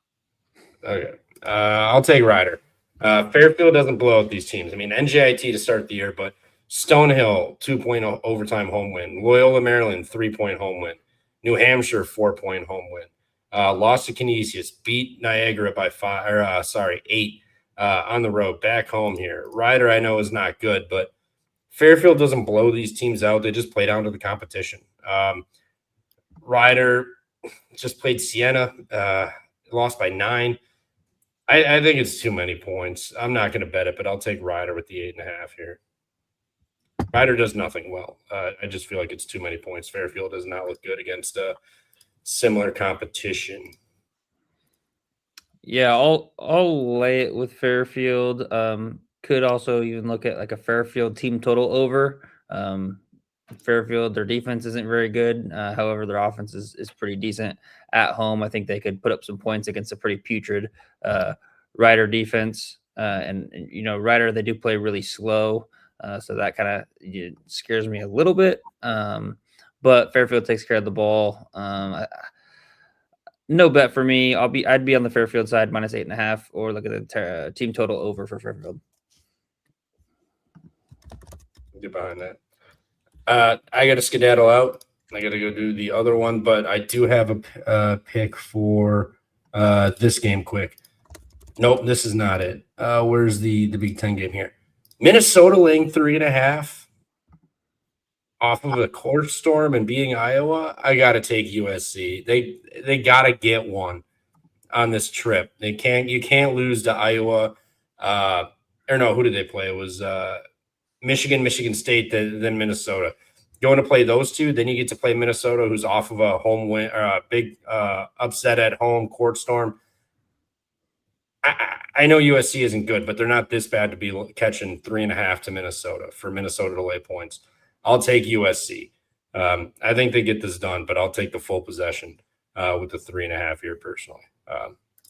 Okay. I'll take Ryder. Fairfield doesn't blow out these teams. I mean, NJIT to start the year, but Stonehill, 2-point overtime home win. Loyola, Maryland, 3-point home win. New Hampshire, 4-point home win. lost to Canisius, beat Niagara by 8 on the road, back home here. Ryder, I know, is not good, but Fairfield doesn't blow these teams out. They just play down to the competition. Ryder just played Siena, lost by 9. I think it's too many points. I'm not going to bet it, but I'll take Ryder with the 8.5 here. Ryder does nothing well. I just feel like it's too many points. Fairfield does not look good against similar competition. Yeah, I'll lay it with Fairfield. Could also even look at like a Fairfield team total over. Fairfield, their defense isn't very good. However, their offense is pretty decent at home. I think they could put up some points against a pretty putrid Ryder defense. And Ryder, they do play really slow. So that kind of scares me a little bit. But Fairfield takes care of the ball. No bet for me. I'd be on the Fairfield side minus 8.5, or look at the team total over for Fairfield. Get behind that. I got to skedaddle out. I got to go do the other one, but I do have a pick for this game quick. Nope, this is not it. Where's the Big Ten game here? Minnesota laying 3.5 off of a court storm and beating Iowa. I got to take USC. They got to get one on this trip. You can't lose to Iowa. Or no, who did they play? It was Michigan State, then Minnesota. Going to play those two, then you get to play Minnesota, who's off of a home win or a big upset at home, court storm. I know USC isn't good, but they're not this bad to be catching 3.5 to Minnesota for Minnesota to lay points. I'll take USC. I think they get this done, but I'll take the full possession with the 3.5 here personally.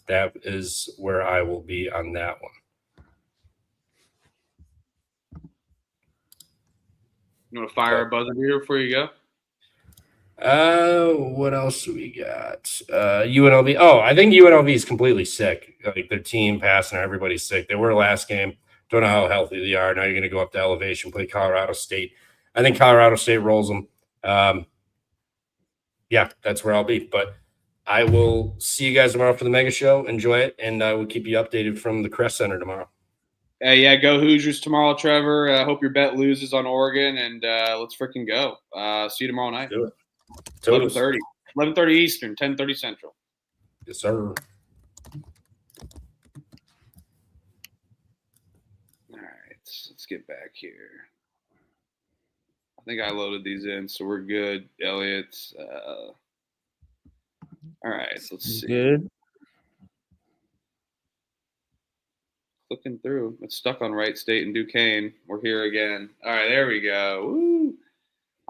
That is where I will be on that one. You want to fire a buzzer beater before you go? What else do we got? UNLV. Oh, I think UNLV is completely sick. Like their team passing, everybody's sick. They were last game. Don't know how healthy they are. Now you're going to go up to elevation, play Colorado State. I think Colorado State rolls them. Yeah, that's where I'll be. But I will see you guys tomorrow for the mega show. Enjoy it, and I will keep you updated from the Crest Center tomorrow. Yeah, go Hoosiers tomorrow, Trevor. I hope your bet loses on Oregon, and let's freaking go. See you tomorrow night. Do it. 11:30. 11:30 Eastern, 10:30 Central. Yes, sir. All right, let's get back here. I think I loaded these in, so we're good. Elliot. All right, so let's see. Good. Looking through. It's stuck on Wright State and Duquesne. We're here again. All right, there we go. Woo!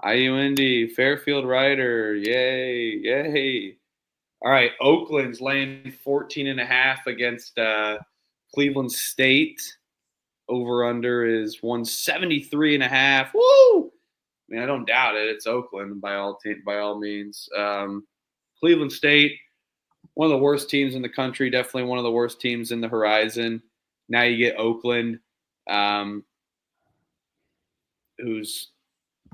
IU Indy, Fairfield Ryder. Yay. All right, Oakland's laying 14.5 against Cleveland State. Over-under is 173.5. Woo! I mean, I don't doubt it. It's Oakland by all means. Cleveland State, one of the worst teams in the country, definitely one of the worst teams in the horizon. Now you get Oakland, who's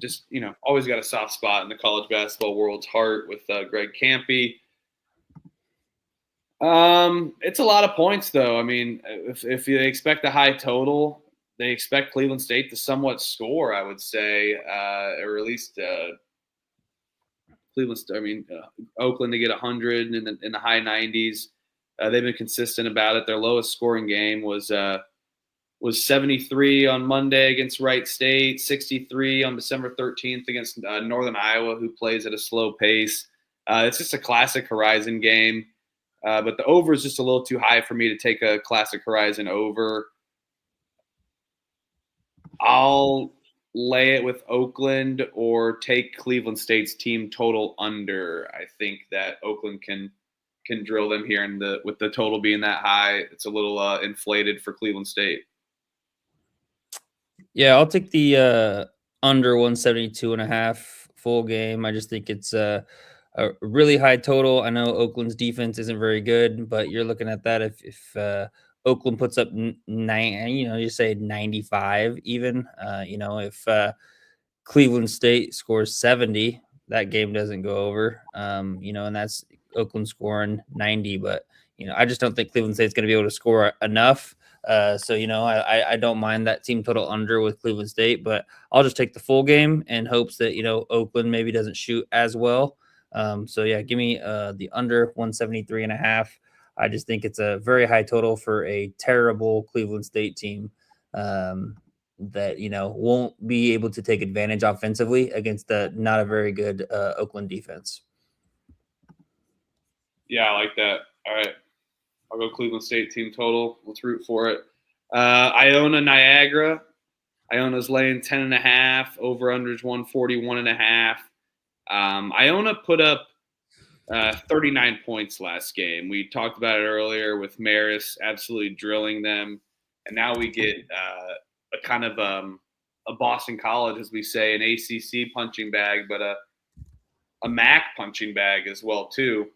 just, always got a soft spot in the college basketball world's heart with Greg Campy. It's a lot of points, though. I mean, if you expect a high total, they expect Cleveland State to somewhat score, I would say, or at least Oakland to get 100 in the high 90s. They've been consistent about it. Their lowest scoring game was 73 on Monday against Wright State, 63 on December 13th against Northern Iowa, who plays at a slow pace. It's just a classic Horizon game, but the over is just a little too high for me to take a classic Horizon over. I'll lay it with Oakland or take Cleveland State's team total under. I think that Oakland can drill them here, and with the total being that high, it's a little inflated for Cleveland State. Yeah, I'll take the under 172.5 full game. I just think it's a really high total. I know Oakland's defense isn't very good, but you're looking at that if Oakland puts up 9, you say 95 even. If Cleveland State scores 70, that game doesn't go over. And that's Oakland scoring 90, but I just don't think Cleveland State's going to be able to score enough. I don't mind that team total under with Cleveland State, but I'll just take the full game in hopes that Oakland maybe doesn't shoot as well. Give me the under 173.5. I just think it's a very high total for a terrible Cleveland State team that won't be able to take advantage offensively against not a very good Oakland defense. Yeah, I like that. All right, I'll go Cleveland State team total. Let's root for it. Iona Niagara. Iona's laying 10.5. Over unders 141.5. Iona put up 39 points last game. We talked about it earlier with Marist absolutely drilling them, and now we get a kind of a Boston College, as we say, an ACC punching bag, but a MAC punching bag as well too.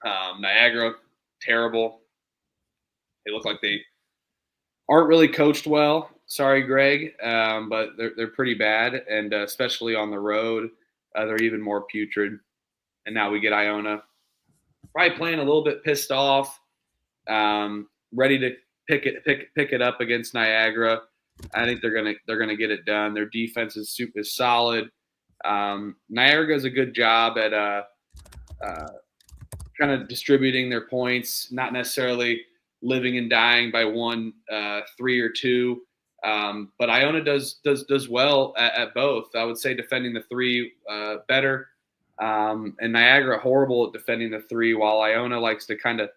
Niagara, terrible. They look like they aren't really coached well. Sorry, Greg, but they're pretty bad, and especially on the road, they're even more putrid. And now we get Iona, probably playing a little bit pissed off, ready to pick it up against Niagara. I think they're gonna get it done. Their defense is solid. Niagara does a good job at kind of distributing their points, not necessarily living and dying by 1, 3, or 2. But Iona does well at both. I would say defending the 3 better, and Niagara horrible at defending the 3, while Iona likes to kind of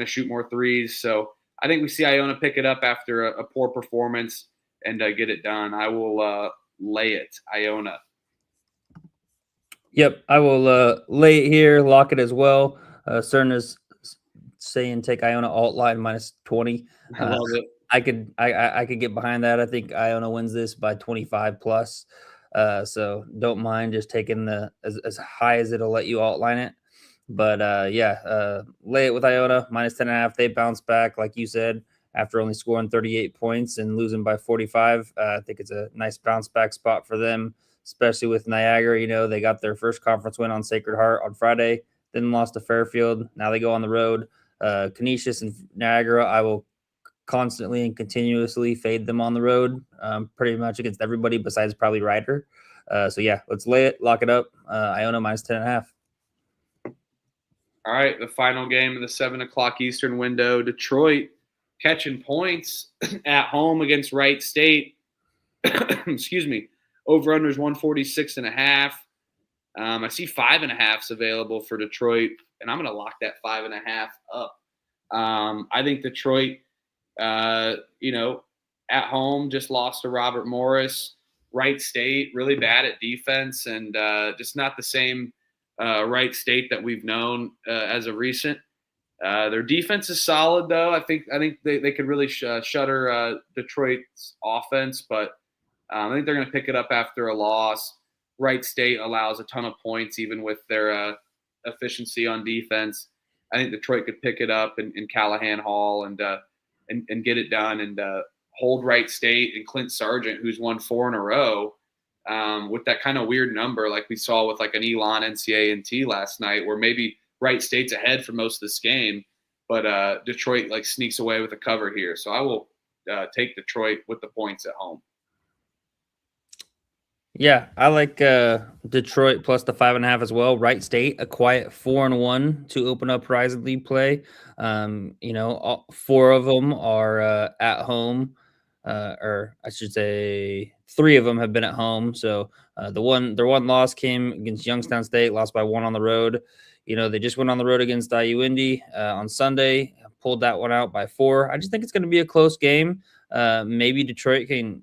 shoot more threes. So I think we see Iona pick it up after a poor performance and get it done. I will lay it, Iona. Yep, I will lay it here, lock it as well. Cern is saying take Iona alt line minus 20. I love it. I could get behind that. I think Iona wins this by 25 plus. So don't mind just taking as high as it'll let you outline it. But lay it with Iona minus 10.5. They bounce back, like you said, after only scoring 38 points and losing by 45. I think it's a nice bounce back spot for them, especially with Niagara. They got their first conference win on Sacred Heart on Friday, then lost to Fairfield. Now they go on the road. Canisius and Niagara, I will constantly and continuously fade them on the road, pretty much against everybody besides probably Ryder. Let's lay it, lock it up. Iona minus 10.5. All right, the final game of the 7 o'clock Eastern window. Detroit catching points at home against Wright State. Excuse me. Over unders 146.5. I see 5.5s available for Detroit, and I'm going to lock that 5.5 up. I think Detroit, at home just lost to Robert Morris. Wright State really bad at defense, and just not the same Wright State that we've known as of recent. Their defense is solid, though. I think they could really shutter Detroit's offense, but I think they're going to pick it up after a loss. Wright State allows a ton of points, even with their efficiency on defense. I think Detroit could pick it up in Callahan Hall and get it done and hold Wright State and Clint Sargent, who's won 4 in a row, with that kind of weird number like we saw with like an Elon Ncaa last night, where maybe Wright State's ahead for most of this game, but Detroit like sneaks away with a cover here. So I will take Detroit with the points at home. Yeah, I like Detroit plus the 5.5 as well. Wright State, a quiet 4-1 to open up Horizon League play. 4 of them are at home, or I should say 3 of them have been at home. So their one loss came against Youngstown State, lost by 1 on the road. They just went on the road against Indy on Sunday, pulled that one out by 4. I just think it's going to be a close game. Maybe Detroit can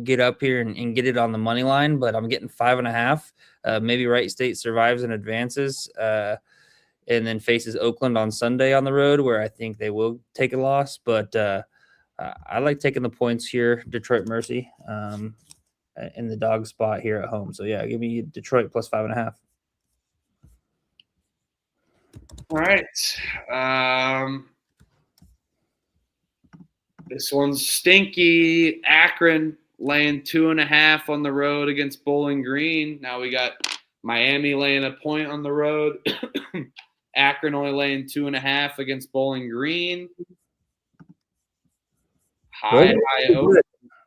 get up here and get it on the money line, but I'm getting 5.5. Maybe Wright State survives and advances, and then faces Oakland on Sunday on the road, where I think they will take a loss. But I like taking the points here, Detroit Mercy, in the dog spot here at home. So yeah, give me Detroit plus 5.5. All right. This one's stinky. Akron laying 2.5 on the road against Bowling Green. Now we got Miami laying a point on the road. Akron only laying 2.5 against Bowling Green. High over.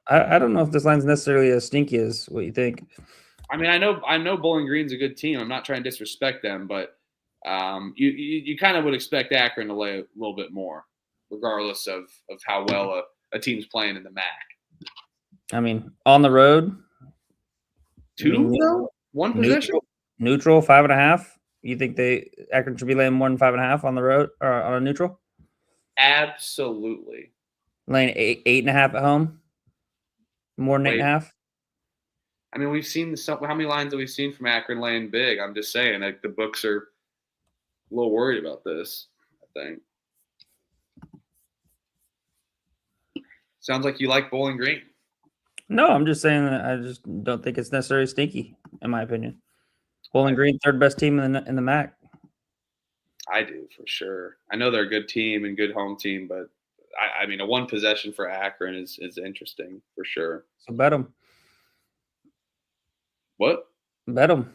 I don't know if this line's necessarily as stinky as what you think. I mean, I know Bowling Green's a good team. I'm not trying to disrespect them, but you kind of would expect Akron to lay a little bit more, regardless of how well a team's playing in the MAC. I mean, on the road, One possession, neutral 5.5. You think Akron should be laying more than 5.5 on the road or on a neutral? Absolutely. Laying 8.5 at home, more than 8.5. I mean, we've seen how many lines have we seen from Akron laying big? I'm just saying, like, the books are a little worried about this, I think. Sounds like you like Bowling Green. No, I'm just saying that I just don't think it's necessarily stinky, in my opinion. Bowling Green, third best team in the MAC. I do, for sure. I know they're a good team and good home team, but I mean, a one possession for Akron is interesting, for sure. So bet them. What? Bet them.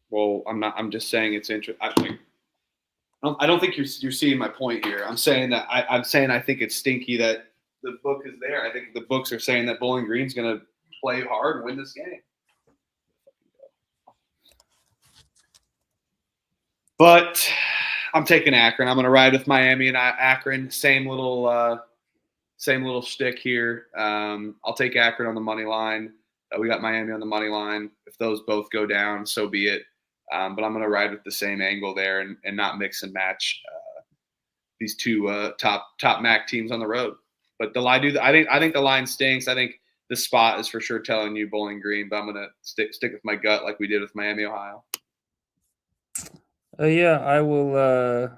Well, I'm just saying it's interesting. I don't think you're seeing my point here. I'm saying that I think it's stinky that the book is there. I think the books are saying that Bowling Green's going to play hard and win this game. But I'm taking Akron. I'm going to ride with Miami and Akron. Same little shtick here. I'll take Akron on the money line. We got Miami on the money line. If those both go down, so be it. But I'm going to ride with the same angle there and not mix and match these two top MAC teams on the road. But I think the line stinks. I think the spot is for sure telling you Bowling Green, but I'm going to stick with my gut like we did with Miami, Ohio. Yeah, I will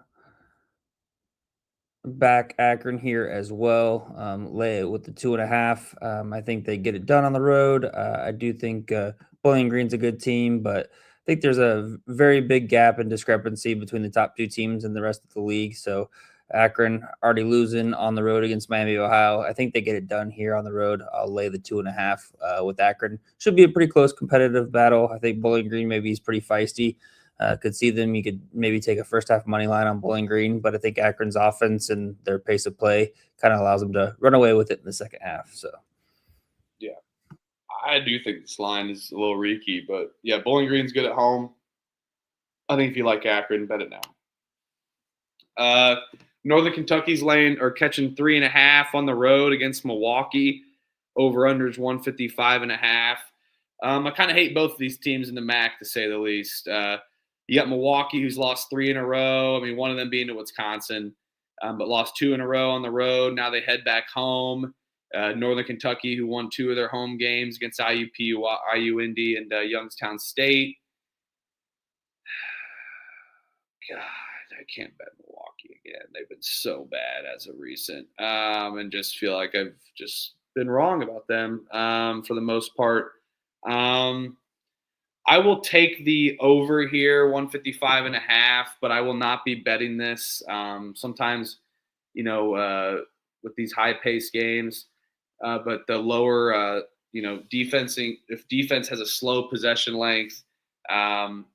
back Akron here as well. Lay it with the 2.5. I think they get it done on the road. I do think Bowling Green's a good team, but I think there's a very big gap and discrepancy between the top two teams and the rest of the league. So Akron already losing on the road against Miami, Ohio. I think they get it done here on the road. I'll lay the 2.5 with Akron. Should be a pretty close competitive battle. I think Bowling Green maybe is pretty feisty. Could see them. You could maybe take a first half money line on Bowling Green, but I think Akron's offense and their pace of play kind of allows them to run away with it in the second half. So, yeah, I do think this line is a little reeky, but yeah, Bowling Green's good at home. I think if you like Akron, bet it now. Northern Kentucky's catching 3.5 on the road against Milwaukee. Over/unders 155.5. I kind of hate both of these teams in the MAC, to say the least. You got Milwaukee, who's lost 3 in a row. I mean, one of them being to Wisconsin, but lost 2 in a row on the road. Now they head back home. Northern Kentucky, who won 2 of their home games against IU, Indy, and Youngstown State. God, I can't bet Milwaukee again. They've been so bad as of recent, and just feel like I've just been wrong about them for the most part. I will take the over here, 155.5, but I will not be betting this. Sometimes, with these high-paced games, but the lower, if defense has a slow possession length and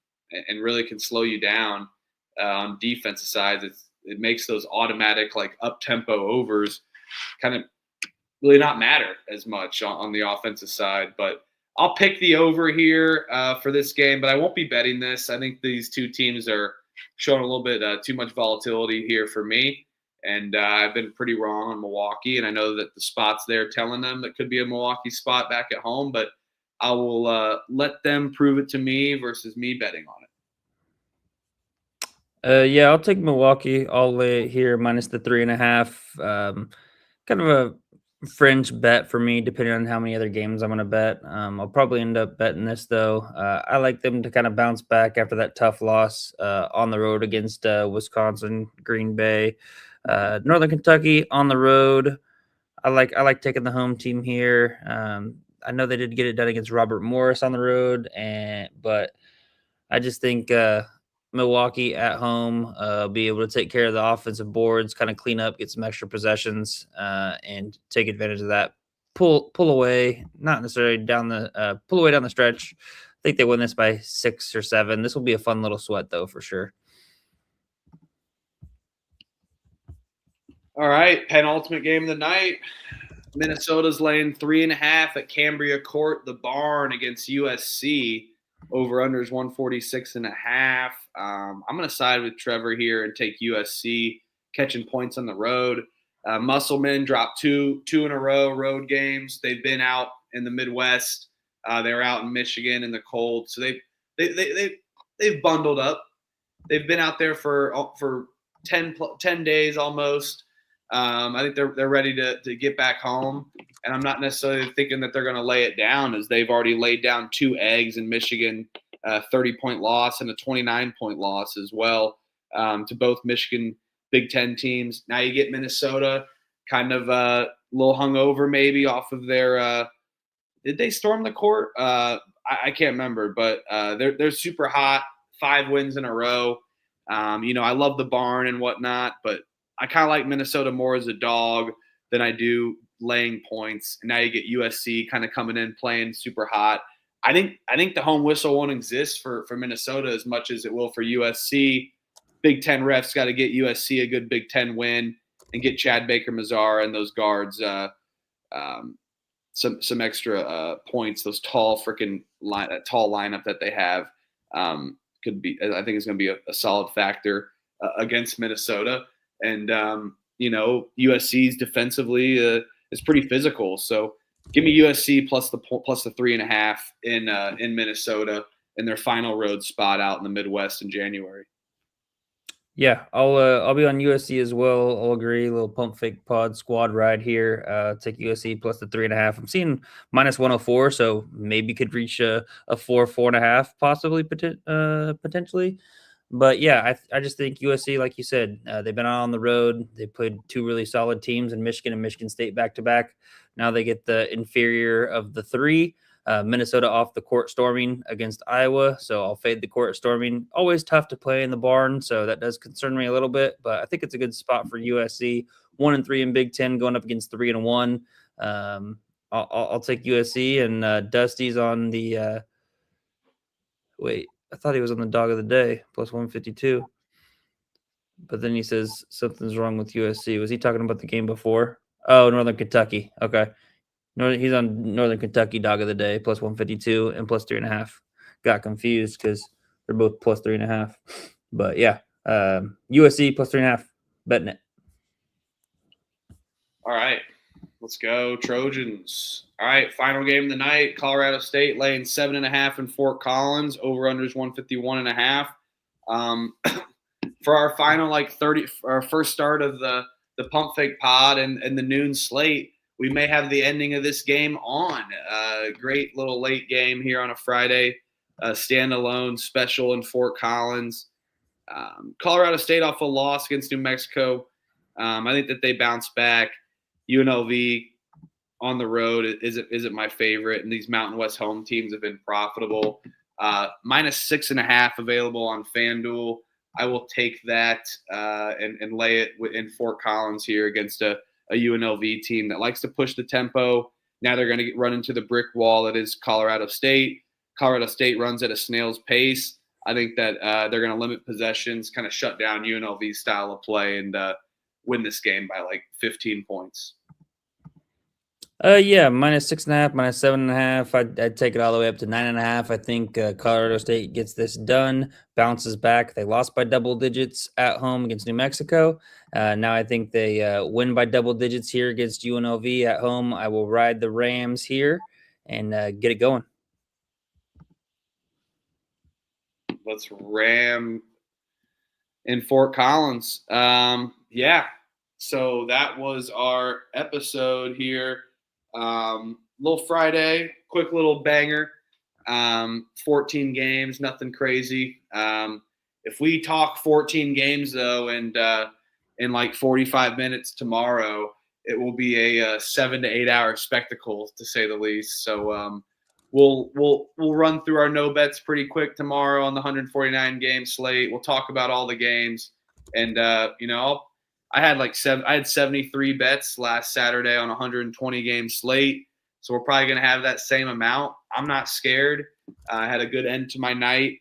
really can slow you down on defensive side, it makes those automatic, like, up-tempo overs kind of really not matter as much on the offensive side. But I'll pick the over here for this game, but I won't be betting this. I think these two teams are showing a little bit too much volatility here for me, and I've been pretty wrong on Milwaukee, and I know that the spot's there telling them it could be a Milwaukee spot back at home, but I will let them prove it to me versus me betting on it. Yeah, I'll take Milwaukee. I'll lay it here minus the 3.5. Kind of a fringe bet for me, depending on how many other games I'm going to bet. I'll probably end up betting this, though. I like them to kind of bounce back after that tough loss on the road against Wisconsin, Green Bay, Northern Kentucky on the road. I like taking the home team here. I know they did get it done against Robert Morris on the road, but I just think Milwaukee at home be able to take care of the offensive boards, kind of clean up, get some extra possessions, and take advantage of that pull away, not necessarily pull away down the stretch. I think they win this by 6 or 7. This will be a fun little sweat, though, for sure. All right, penultimate game of the night. Minnesota's laying 3.5 at Cambria Court, the barn, against USC. Over-unders 146.5. I'm going to side with Trevor here and take USC, catching points on the road. Musselman dropped two in a row road games. They've been out in the Midwest. They were out in Michigan in the cold, so they've bundled up. They've been out there for 10 days almost. I think they're ready to get back home, and I'm not necessarily thinking that they're going to lay it down, as they've already laid down 2 eggs in Michigan, 30-point loss and a 29-point loss as well, to both Michigan Big Ten teams. Now you get Minnesota kind of a little hungover maybe off of their did they storm the court? I can't remember, but they're super hot, 5 wins in a row. I love the barn and whatnot, but I kind of like Minnesota more as a dog than I do laying points. And now you get USC kind of coming in playing super hot. I think the home whistle won't exist for Minnesota as much as it will for USC. Big Ten refs got to get USC a good Big Ten win and get Chad Baker-Mazara and those guards some extra points. Those tall lineup that they have could be. I think is going to be a solid factor against Minnesota. And USC's defensively is pretty physical. So give me USC plus the 3.5 in Minnesota in their final road spot out in the Midwest in January. Yeah, I'll be on USC as well. I'll agree. A little pump fake pod squad ride here. Take USC plus the 3.5. I'm seeing minus 104, so maybe could reach a 4.5 possibly potentially. But yeah, I just think USC, like you said, they've been out on the road. They played 2 really solid teams in Michigan and Michigan State back to back. Now they get the inferior of the 3. Minnesota off the court storming against Iowa, so I'll fade the court storming. Always tough to play in the barn, so that does concern me a little bit. But I think it's a good spot for USC. 1-3 in Big Ten, going up against 3-1. I'll take USC, and Dusty's on the. Wait, I thought he was on the dog of the day plus 152. But then he says something's wrong with USC. Was he talking about the game before? Oh, Northern Kentucky. Okay. He's on Northern Kentucky dog of the day, plus 152 and plus 3.5. Got confused because they're both plus 3.5. But yeah, USC plus 3.5. Betting it. All right, let's go Trojans. All right, final game of the night. Colorado State laying 7.5 in Fort Collins. Over/unders 151.5. For our final our first start of the pump fake pod and the noon slate. We may have the ending of this game on. Great little late game here on a Friday, standalone special in Fort Collins. Colorado State off a loss against New Mexico. I think that they bounce back. UNLV on the road isn't my favorite, and these Mountain West home teams have been profitable. Minus 6.5 available on FanDuel. I will take that and lay it in Fort Collins here against a UNLV team that likes to push the tempo. Now they're going to run into the brick wall that is Colorado State. Colorado State runs at a snail's pace. I think that they're going to limit possessions, kind of shut down UNLV's style of play, and win this game by 15 points. Yeah, minus 6.5, minus 7.5. I'd take it all the way up to 9.5. I think Colorado State gets this done, bounces back. They lost by double digits at home against New Mexico. Now I think they win by double digits here against UNLV at home. I will ride the Rams here and get it going. Let's ram in Fort Collins. Yeah, so that was our episode here. Little Friday, quick little banger. 14 games, nothing crazy. If we talk 14 games though, and in 45 minutes tomorrow, it will be a 7 to 8 hour spectacle to say the least. So we'll run through our no bets pretty quick tomorrow on the 149 game slate. We'll talk about all the games, and I had 73 bets last Saturday on a 120 game slate. So we're probably going to have that same amount. I'm not scared. I had a good end to my night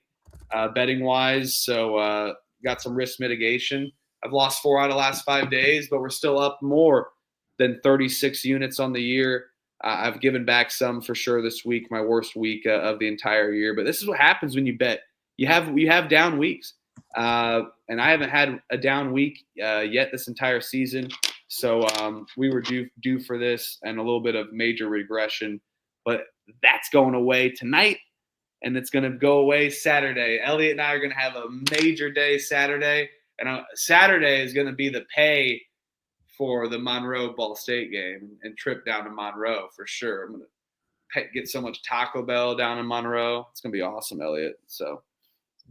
betting wise. So got some risk mitigation. I've lost 4 out of the last 5 days, but we're still up more than 36 units on the year. I've given back some for sure this week, my worst week of the entire year. But this is what happens when you bet. You have down weeks. And I haven't had a down week yet this entire season. So we were due for this and a little bit of major regression. But that's going away tonight, and it's going to go away Saturday. Elliot and I are going to have a major day Saturday. And Saturday is going to be the pay for the Monroe-Ball State game and trip down to Monroe for sure. I'm going to get so much Taco Bell down in Monroe. It's going to be awesome, Elliot. So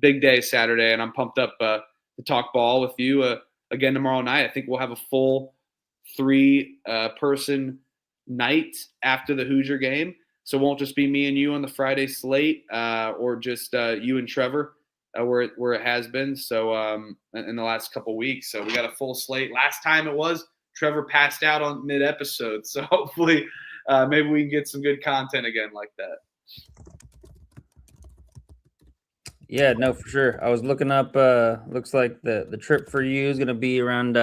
big day Saturday, and I'm pumped up to talk ball with you again tomorrow night. I think we'll have a full 3-person night after the Hoosier game. So it won't just be me and you on the Friday slate or just you and Trevor where it has been. So in the last couple weeks. So we got a full slate. Last time it was Trevor passed out on mid-episode. So hopefully maybe we can get some good content again like that. Yeah, no, for sure. I was looking up, looks like the trip for you is going to be around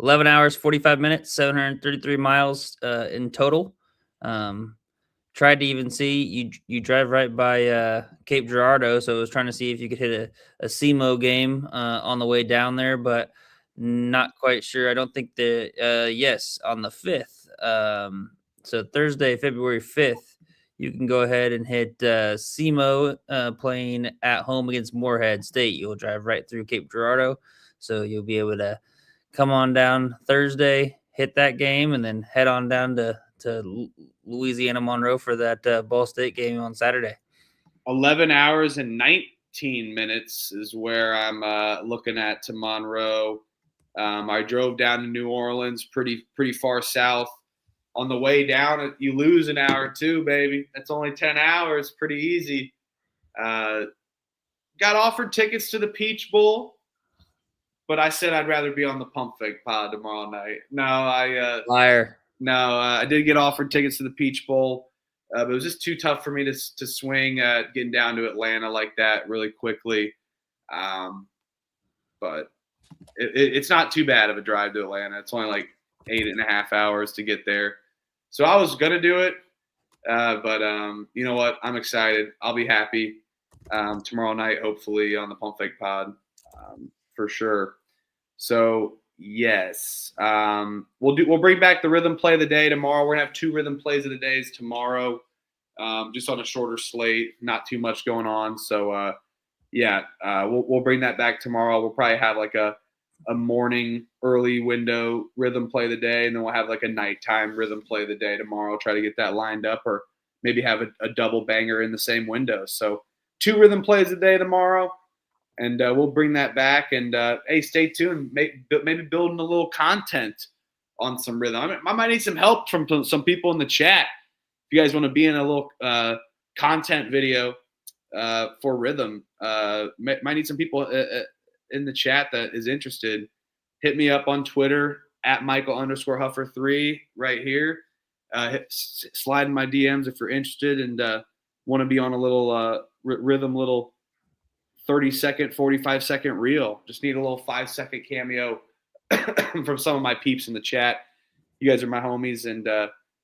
11 hours, 45 minutes, 733 miles in total. Tried to even see, you drive right by Cape Girardeau, so I was trying to see if you could hit a SEMO game on the way down there, but not quite sure. I don't think yes, on the 5th. So Thursday, February 5th, you can go ahead and hit SEMO playing at home against Morehead State. You'll drive right through Cape Girardeau, so you'll be able to come on down Thursday, hit that game, and then head on down to Louisiana Monroe for that Ball State game on Saturday. 11 hours and 19 minutes is where I'm looking at to Monroe. I drove down to New Orleans, pretty far south. On the way down, you lose an hour too, baby. That's only 10 hours. Pretty easy. Got offered tickets to the Peach Bowl, but I said I'd rather be on the Pump Fake Pod tomorrow night. No, Liar. No, I did get offered tickets to the Peach Bowl, but it was just too tough for me to swing getting down to Atlanta like that really quickly. But it's not too bad of a drive to Atlanta. It's only like 8.5 hours to get there. So I was going to do it, but you know what? I'm excited. I'll be happy tomorrow night, hopefully, on the Pump Fake Pod for sure. So, yes. We'll bring back the rhythm play of the day tomorrow. We're going to have 2 rhythm plays of the days tomorrow, just on a shorter slate, not too much going on. So, we'll bring that back tomorrow. We'll probably have like a morning early window rhythm play of the day, and then we'll have like a nighttime rhythm play of the day tomorrow. Try to get that lined up, or maybe have a double banger in the same window. So 2 rhythm plays a day tomorrow, and we'll bring that back. And hey, stay tuned. Maybe building a little content on some rhythm. I might need some help from some people in the chat. If you guys want to be in a little content video for rhythm, might need some people in the chat that is interested. Hit me up on Twitter at Michael_Huffer3 right here. Slide in my DMs if you're interested and want to be on a little rhythm, little 30-second, 45-second reel. Just need a little 5-second cameo from some of my peeps in the chat. You guys are my homies and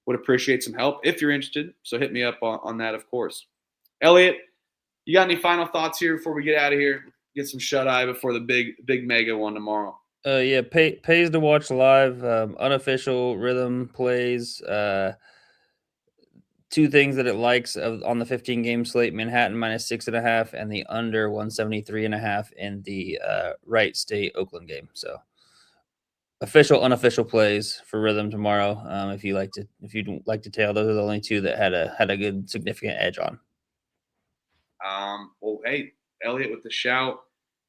would appreciate some help if you're interested. So hit me up on that, of course. Elliot, you got any final thoughts here before we get out of here? Get some shut-eye before the big mega one tomorrow. Pays to watch live. Unofficial rhythm plays. 2 things that it likes on the 15-game slate: Manhattan -6.5 and the under 173.5 in the Wright State Oakland game. So official, unofficial plays for rhythm tomorrow. If you'd like to tail, those are the only 2 that had a good significant edge on. Well, hey, Elliot with the shout,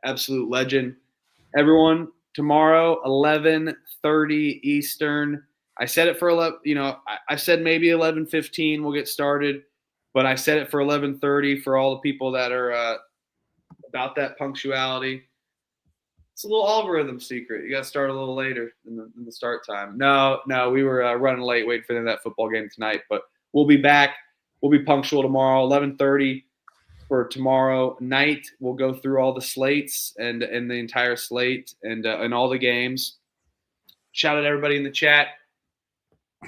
absolute legend. Everyone, tomorrow 11:30 Eastern. I said it for 11. I said maybe 11:15 we'll get started, but I said it for 11:30 for all the people that are about that punctuality. It's a little algorithm secret. You got to start a little later in the start time. No, we were running late waiting for that football game tonight, but we'll be back. We'll be punctual tomorrow, 11:30 for tomorrow night. We'll go through all the slates and the entire slate and all the games. Shout out to everybody in the chat.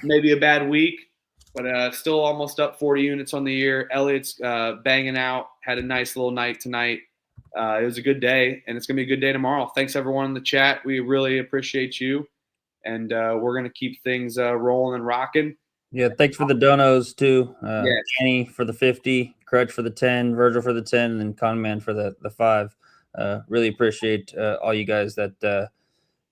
Maybe a bad week, but still almost up 40 units on the year. Elliot's banging out. Had a nice little night tonight. It was a good day, and it's going to be a good day tomorrow. Thanks, everyone in the chat. We really appreciate you, and we're going to keep things rolling and rocking. Yeah, thanks for the donos, too. Yes. Kenny for the 50, Crutch for the 10, Virgil for the 10, and then Conman for the 5. Really appreciate all you guys that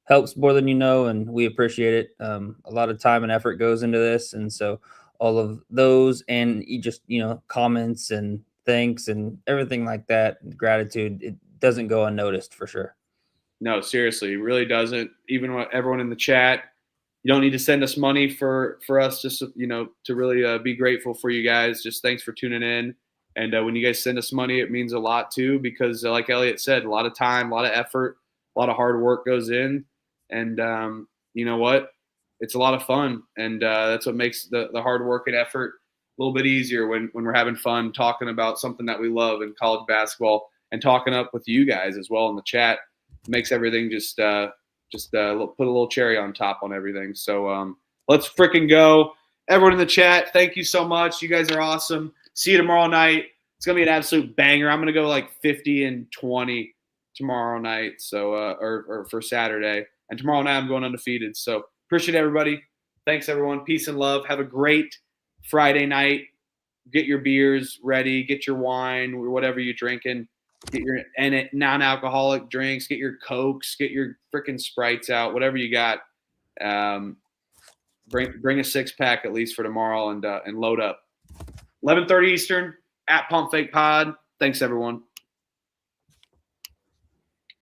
helps more than you know, and we appreciate it. A lot of time and effort goes into this, and so all of those and just, comments and thanks and everything like that, gratitude, it doesn't go unnoticed for sure. No, seriously, it really doesn't. Even everyone in the chat, you don't need to send us money for us just, to really be grateful for you guys. Just thanks for tuning in. And when you guys send us money, it means a lot too, because like Elliot said, a lot of time, a lot of effort, a lot of hard work goes in. And you know what? It's a lot of fun. And that's what makes the hard work and effort a little bit easier when we're having fun talking about something that we love in college basketball and talking up with you guys as well in the chat. It makes everything just put a little cherry on top on everything. So let's freaking go. Everyone in the chat, thank you so much. You guys are awesome. See you tomorrow night. It's going to be an absolute banger. I'm going to go like 50-20 tomorrow night. So or for Saturday. And tomorrow night I'm going undefeated. So appreciate everybody. Thanks, everyone. Peace and love. Have a great Friday night. Get your beers ready. Get your wine or whatever you're drinking. Get your non-alcoholic drinks. Get your Cokes. Get your freaking Sprites out. Whatever you got. Bring a 6-pack at least for tomorrow and load up. 11:30 Eastern at Pump Fake Pod. Thanks, everyone.